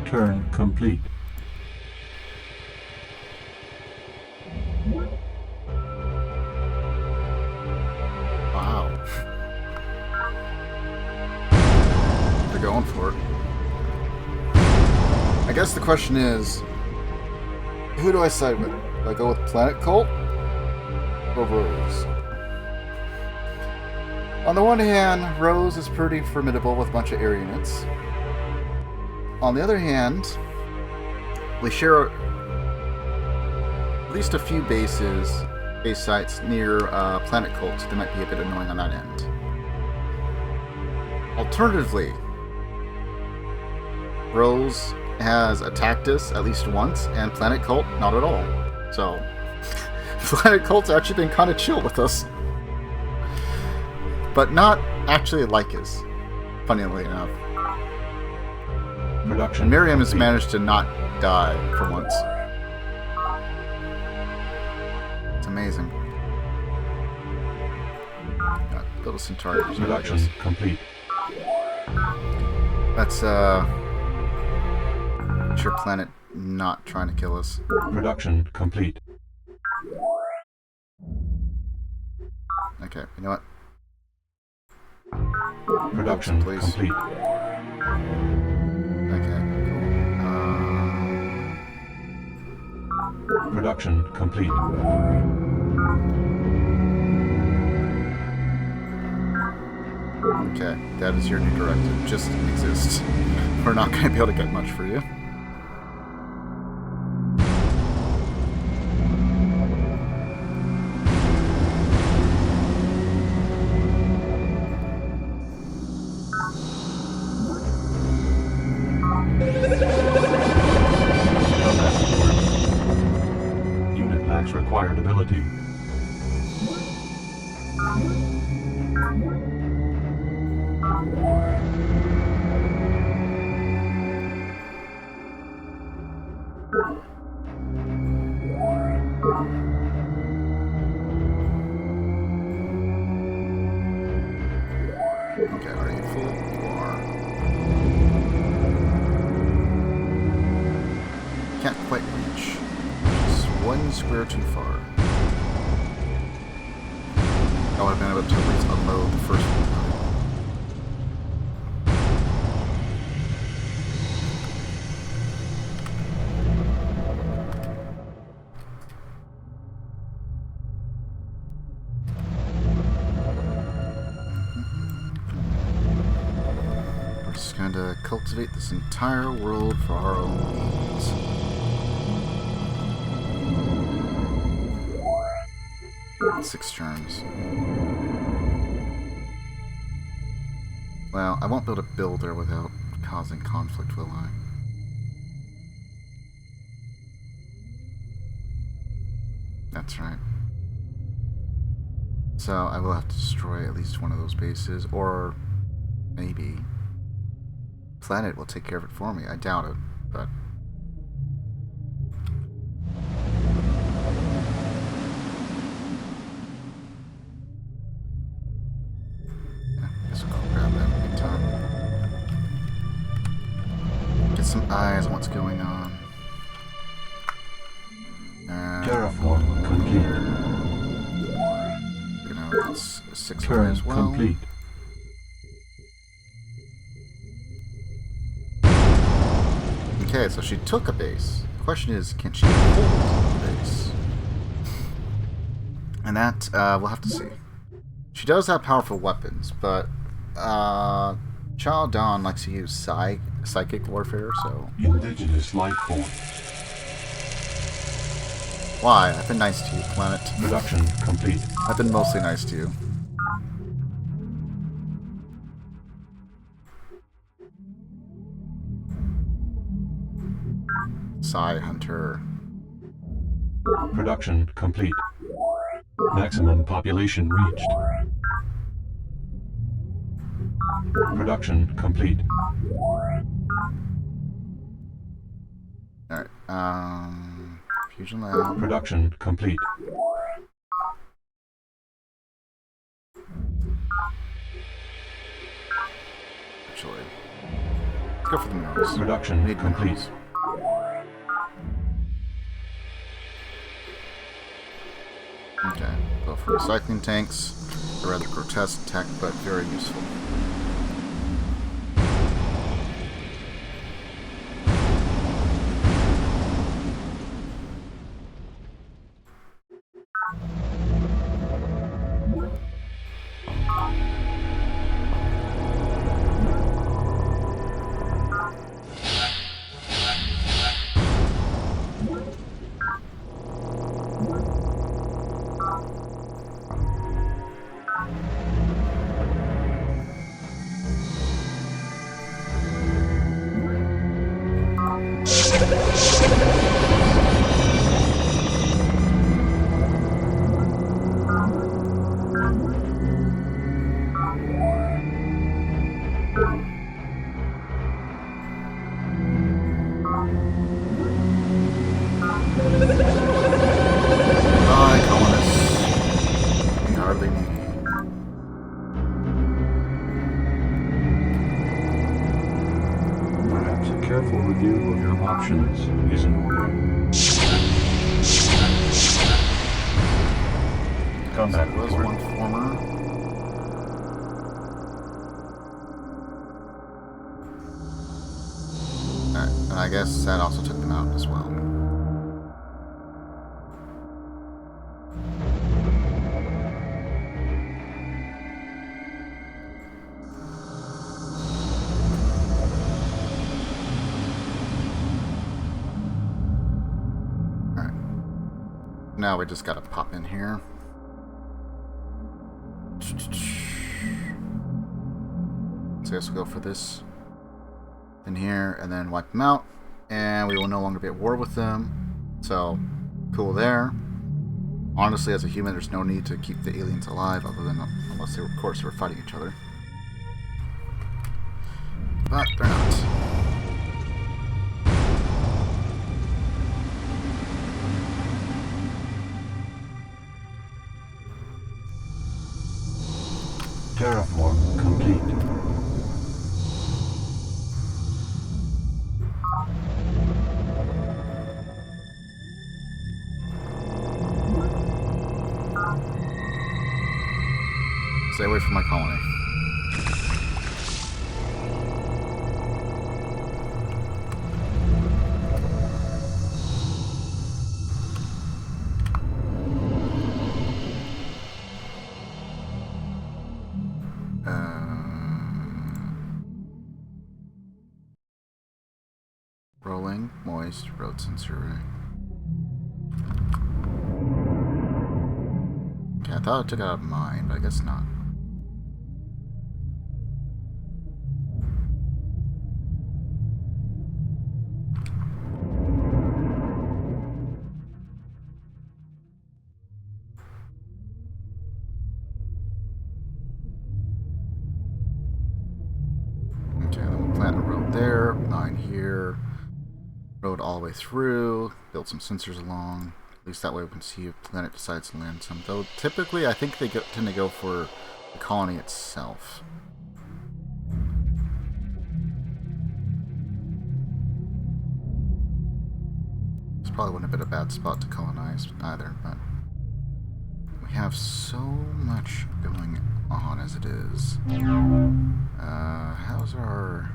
Turn complete. Wow. They're going for it. I guess the question is, who do I side with? Do I go with Planet Cult or Rose? On the one hand, Rose is pretty formidable with a bunch of air units. On the other hand, we share at least a few base sites near Planet Cult, so they might be a bit annoying on that end. Alternatively, Rose has attacked us at least once, and Planet Cult not at all. So, Planet Cult's actually been kind of chill with us. But not actually like us, funnily enough. Production. And Miriam has complete. managed to not die for once. It's amazing. Got little Centaurs. Production complete. That's sure Planet not trying to kill us. Production complete. Okay, you know what? Production Please. complete. Okay, cool. Production complete. Okay, that is your new directive. Just exist. We're not going to be able to get much for you. Unit lacks required ability. Okay, are you full? You are. Can't quite reach. Just one square too far. I would have been able to at least unload the first one. We're just going to cultivate this entire world for our own needs. Six turns. Well, I won't be able to build there without causing conflict, will I? That's right. So I will have to destroy at least one of those bases, or maybe Planet will take care of it for me. I doubt it, but yeah, I guess we'll grab that in the meantime. Get some eyes on what's going on. And Terraform complete. we're gonna have this 6 Turn as well. complete. Okay, so she took a base. The question is, can she hold a base? And that, we'll have to see. She does have powerful weapons, but, Child Dawn likes to use psychic warfare, so... Indigenous life form. Why? I've been nice to you, Planet. Production complete. I've been mostly nice to you. Psy Hunter. Production complete. Maximum population reached. Production complete. Alright, Fusion Lab. Production complete. Actually, let's go for the minerals. Production Need complete. minerals. Okay, go for recycling tanks. A rather grotesque tech, but very useful. Bye, colonists. We hardly need you. Perhaps a careful review of your options is in order. Combat There was report. one former. Alright, and I guess that also took them out as well. Alright. Now we just gotta pop in here. So I guess we'll go for this in here and then wipe them out. And we will no longer be at war with them. So, cool there. Honestly, as a human, there's no need to keep the aliens alive, other than unless they, of course, were fighting each other. But they're not. Terraform complete. Stay away from my colony. Rolling, moist, road sensor. Okay, I thought I took it out of mine, but I guess not. Okay, then we'll plant a road there, 9 here, road all the way through, build some sensors along. At least that way we can see if the planet decides to land some. Though typically I think they tend to go for the colony itself. This probably wouldn't have been a bad spot to colonize either, but we have so much going on as it is. How's our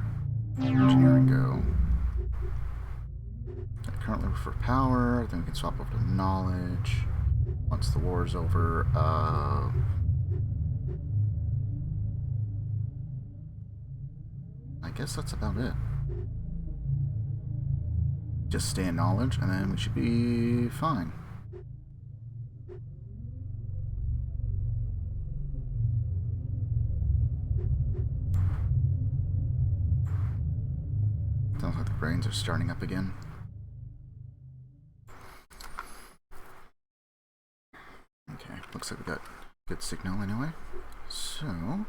engineering go? Currently for power, then we can swap over to knowledge once the war is over. I guess that's about it. Just stay in knowledge and then we should be fine. Sounds like the brains are starting up again. Okay, looks like we got good signal anyway. So,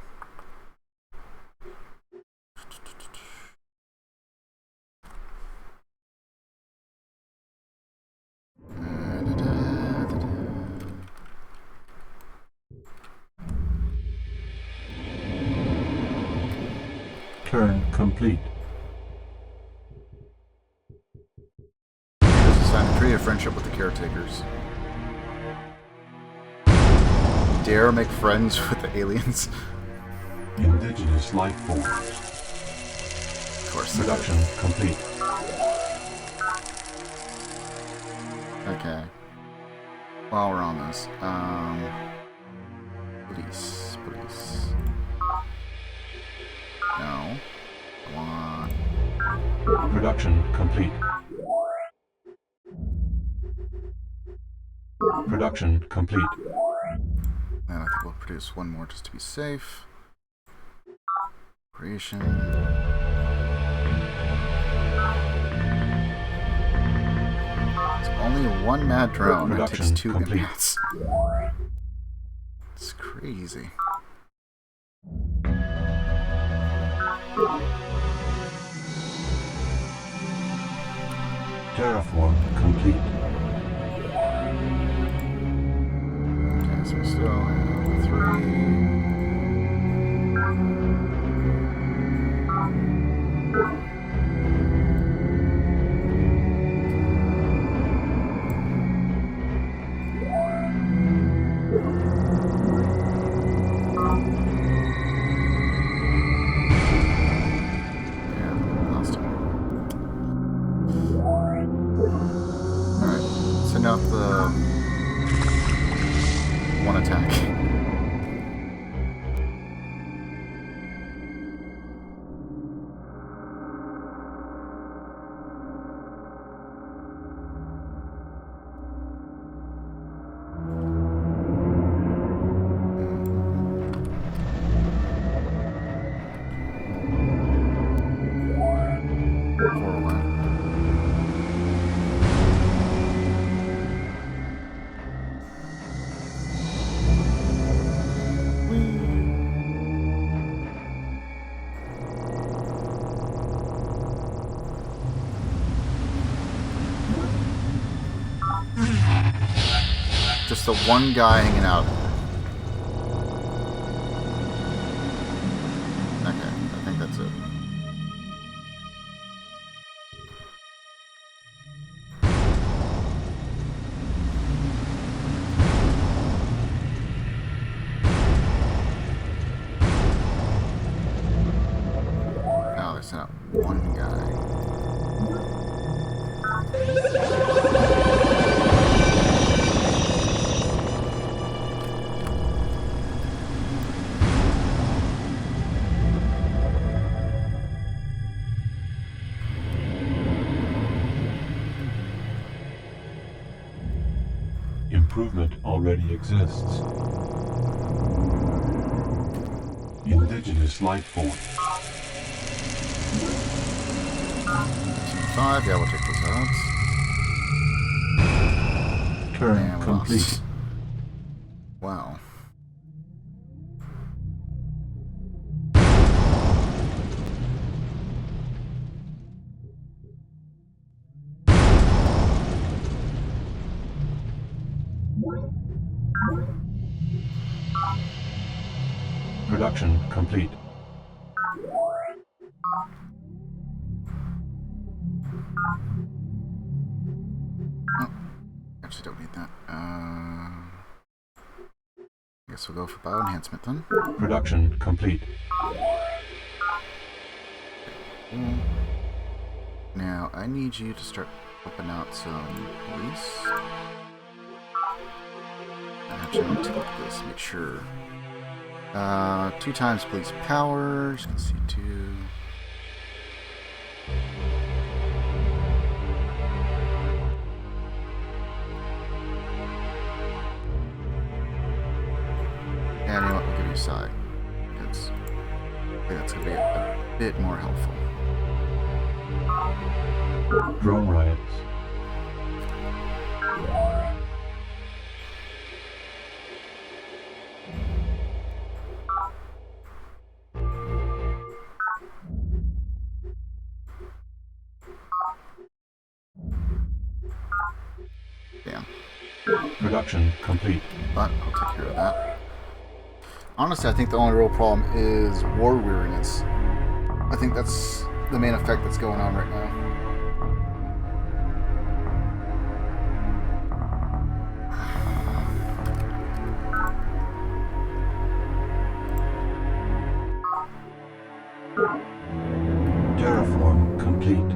Turn complete. Leaders assign a tree of friendship with the caretakers. Dare make friends with the aliens? Indigenous life forms. Of course. Production complete. Okay. While we're on this, police. No. I want... Production complete. Production complete. And I think we'll produce one more just to be safe. Creation. It's only one mad drone. It takes 2 complete. impacts. It's crazy. Terraform complete. Okay, so we still have 3. Out the one attack. Just the one guy hanging out. Okay, I think that's it. Oh, they sent out one guy. Improvement already exists. Indigenous life form. 5, yeah, we'll take those odds. Turn And we complete. lost. Wow. Production complete. Oh, actually don't need that. I guess we'll go for bioenhancement then. Production complete. Now, I need you to start helping out some police. Actually, I'm gonna take a look at this, make sure. 2 times police powers. Let's see, 2. And you know what? We'll give you a side. Because I think that's going to be a bit more helpful. Drone riots. Damn. Production complete. But I'll take care of that. Honestly, I think the only real problem is war weariness. I think that's the main effect that's going on right now. Terraform complete.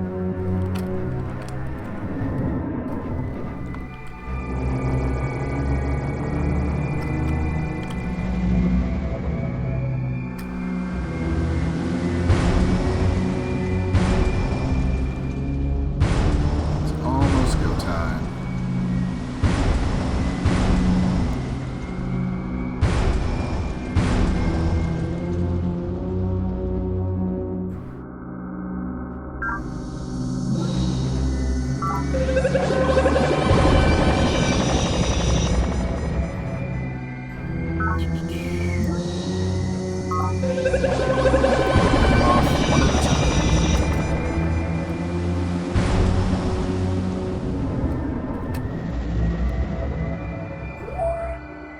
It's almost go time. Off one at a time.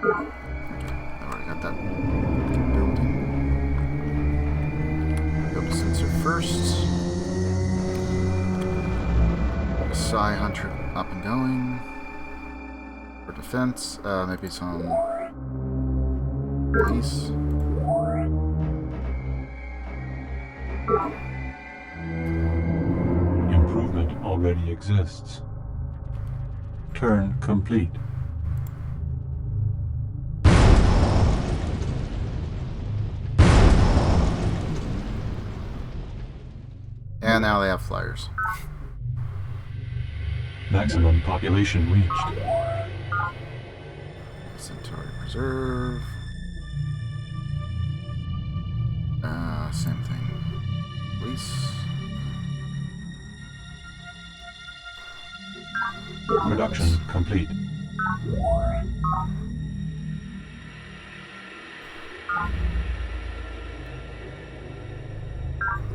I already got that building. Build a sensor first. Psi Hunter up and going. For defense, maybe some police. Improvement already exists. Turn complete. And now they have flyers. Maximum population reached. Centauri Preserve. Same thing. Police. Production complete. I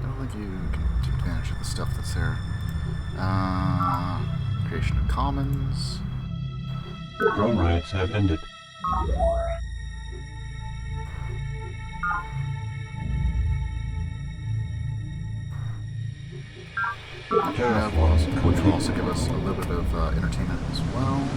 don't think you can take advantage of the stuff that's there. Creation of commons. Drone riots have ended. Terraform Which will complete. also give us a little bit of entertainment as well.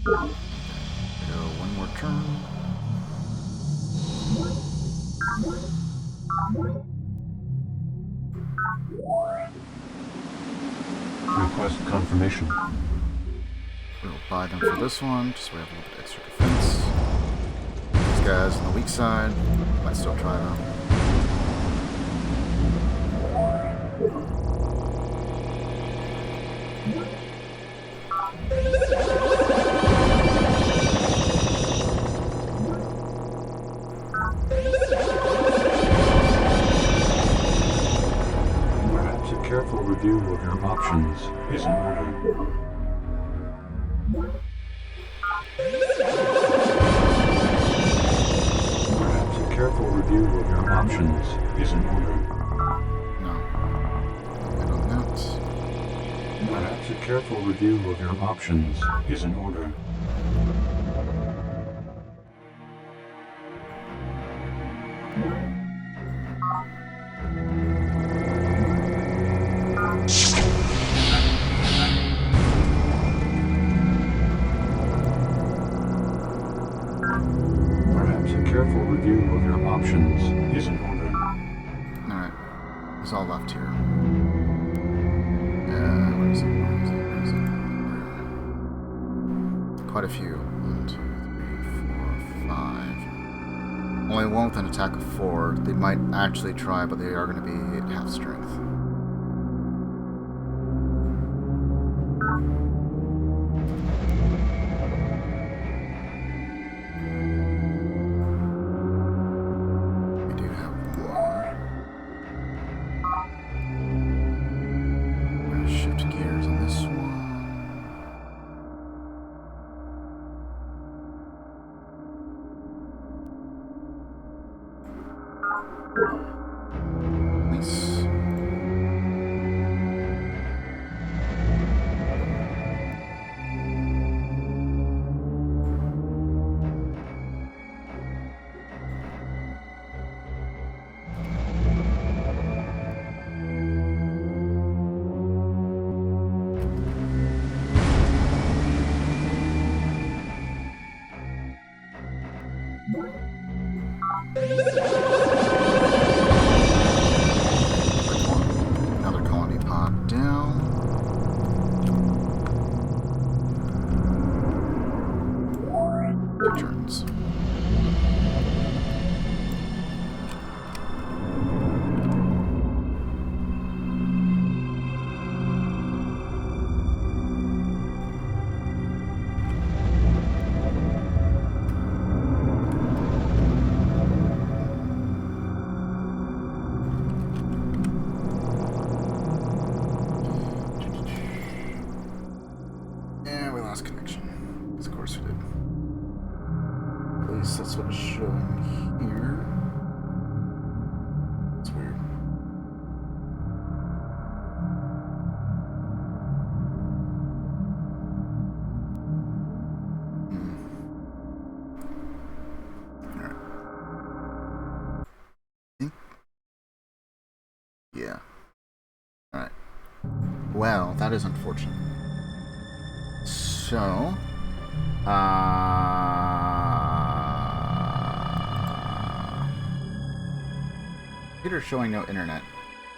Go one more turn. Request confirmation. We'll buy them for this one, just so we have a little bit extra defense. These guys on the weak side, might still try them. Perhaps a careful review of your options is in order. Perhaps a careful review of your options is in order. No. Wait on that. Perhaps a careful review of your options is in order. Perhaps a careful review of your options is in order. Alright. It's all left here. Where is it? Where is it? Where is it? Quite a few. 1, 2, 3, 4, 5. Only one with an attack of 4. They might actually try, but they are going to be at half strength. We do have more. I'm going to shift gears on this one. course we did. At least that's what it's showing here. It's weird. Yeah. Alright. Well, that is unfortunate. So, computer's showing no internet.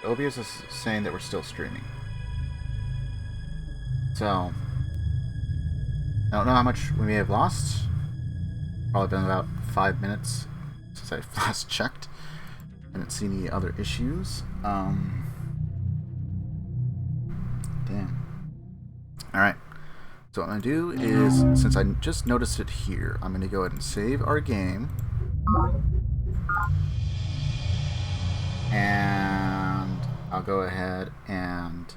OBS is saying that we're still streaming. So, I don't know how much we may have lost. Probably been about 5 minutes since I last checked. Haven't seen any other issues. Damn. Alright. So what I'm going to do is, since I just noticed it here, I'm going to go ahead and save our game. And I'll go ahead and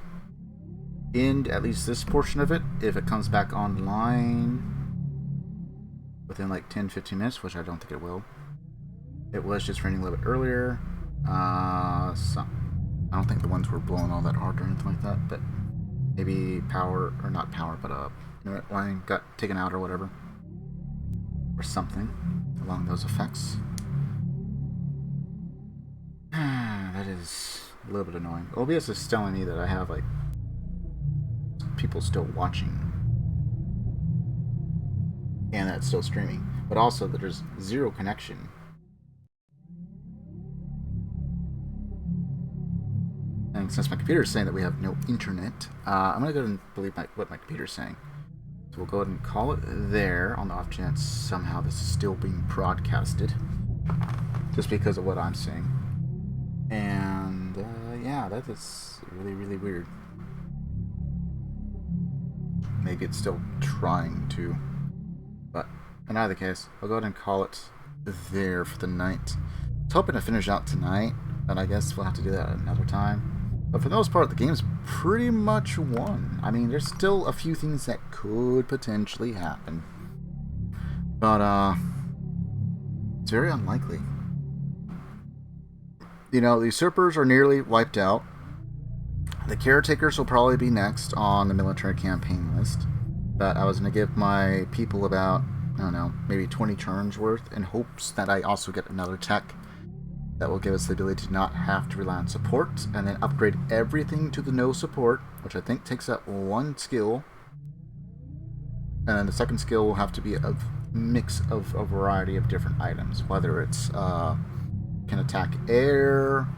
end at least this portion of it. If it comes back online within like 10-15 minutes, which I don't think it will. It was just raining a little bit earlier. So I don't think the ones were blowing all that hard or anything like that, but maybe power, or not power, but internet line got taken out or whatever. Or something along those effects. That is a little bit annoying. OBS is telling me that I have like people still watching. And that's still streaming. But also that there's zero connection. And since my computer is saying that we have no internet, I'm going to go ahead and believe what my computer is saying. So we'll go ahead and call it there on the off chance somehow this is still being broadcasted. Just because of what I'm saying. And yeah, that is really, really weird. Maybe it's still trying to. But in either case, I'll go ahead and call it there for the night. I was hoping to finish out tonight, but I guess we'll have to do that another time. But for the most part, the game's pretty much won. I mean, there's still a few things that could potentially happen. But, it's very unlikely. You know, the usurpers are nearly wiped out. The caretakers will probably be next on the military campaign list. But I was going to give my people about, I don't know, maybe 20 turns worth in hopes that I also get another tech that will give us the ability to not have to rely on support, and then upgrade everything to the no support, which I think takes up one skill. And then the second skill will have to be a mix of a variety of different items, whether it's can attack air,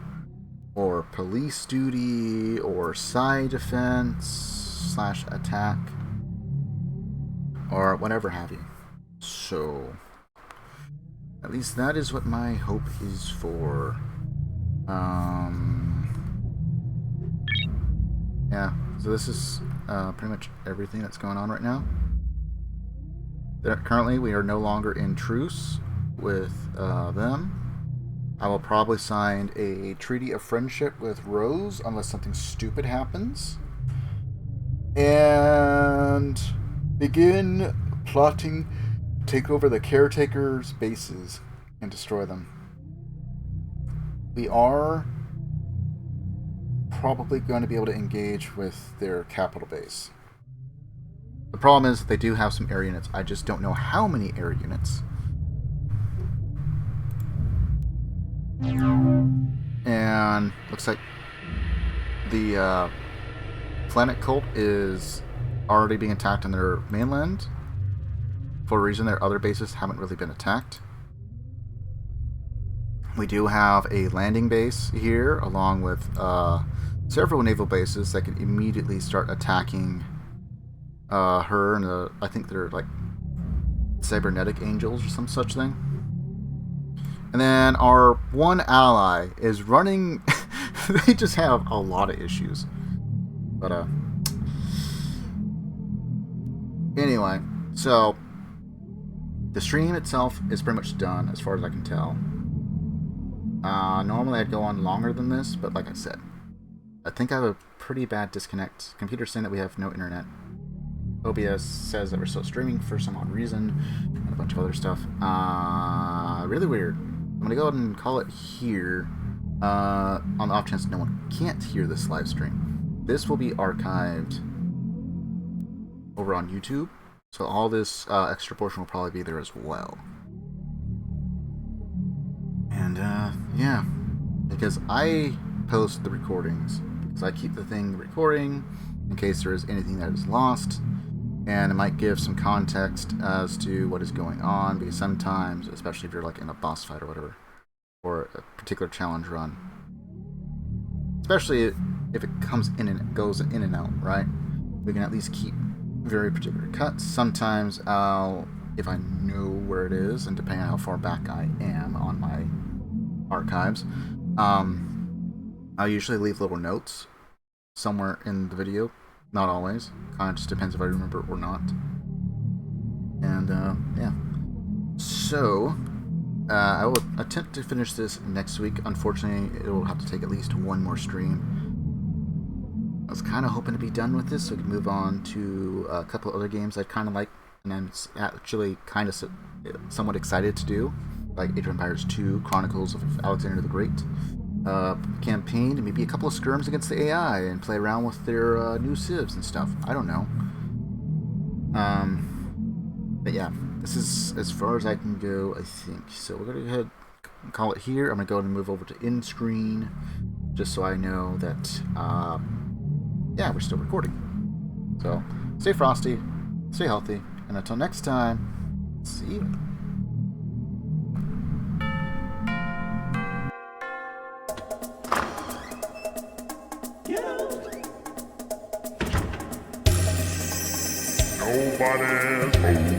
or police duty, or side defense / attack, or whatever have you. So at least that is what my hope is for. Yeah, so this is pretty much everything that's going on right now. Currently, we are no longer in truce with them. I will probably sign a treaty of friendship with Rose unless something stupid happens. And begin plotting to take over the caretakers' bases and destroy them. We are probably going to be able to engage with their capital base. The problem is that they do have some air units. I just don't know how many air units. And looks like the planet cult is already being attacked on their mainland. For a reason, their other bases haven't really been attacked. We do have a landing base here, along with several naval bases that can immediately start attacking her, and I think they're like cybernetic angels or some such thing. And then our one ally is running. They just have a lot of issues. But anyway, so the stream itself is pretty much done as far as I can tell. Normally I'd go on longer than this, but like I said, I think I have a pretty bad disconnect. Computer's saying that we have no internet. OBS says that we're still streaming for some odd reason, and a bunch of other stuff. Really weird. I'm gonna go ahead and call it here. On the off chance no one can't hear this live stream. This will be archived over on YouTube, so all this extra portion will probably be there as well. And yeah, because I post the recordings, because I keep the thing recording in case there is anything that is lost, and it might give some context as to what is going on, because sometimes, especially if you're like in a boss fight or whatever, or a particular challenge run, especially if it comes in and goes in and out, right? We can at least keep very particular cuts. Sometimes if I know where it is, and depending on how far back I am on my archives, I'll usually leave little notes somewhere in the video. Not always. Kind of just depends if I remember or not. And yeah. So I will attempt to finish this next week. Unfortunately, it will have to take at least one more stream. I was kind of hoping to be done with this so we can move on to a couple other games I kind of like, and I'm actually kind of somewhat excited to do, like Age of Empires 2, Chronicles of Alexander the Great, campaign, and maybe a couple of skirms against the AI and play around with their new civs and stuff. I don't know. But yeah, this is as far as I can go, I think. So we're going to go ahead and call it here. I'm going to go ahead and move over to end screen, just so I know that, yeah, we're still recording. So stay frosty, stay healthy, and until next time, see you. Nobody's home.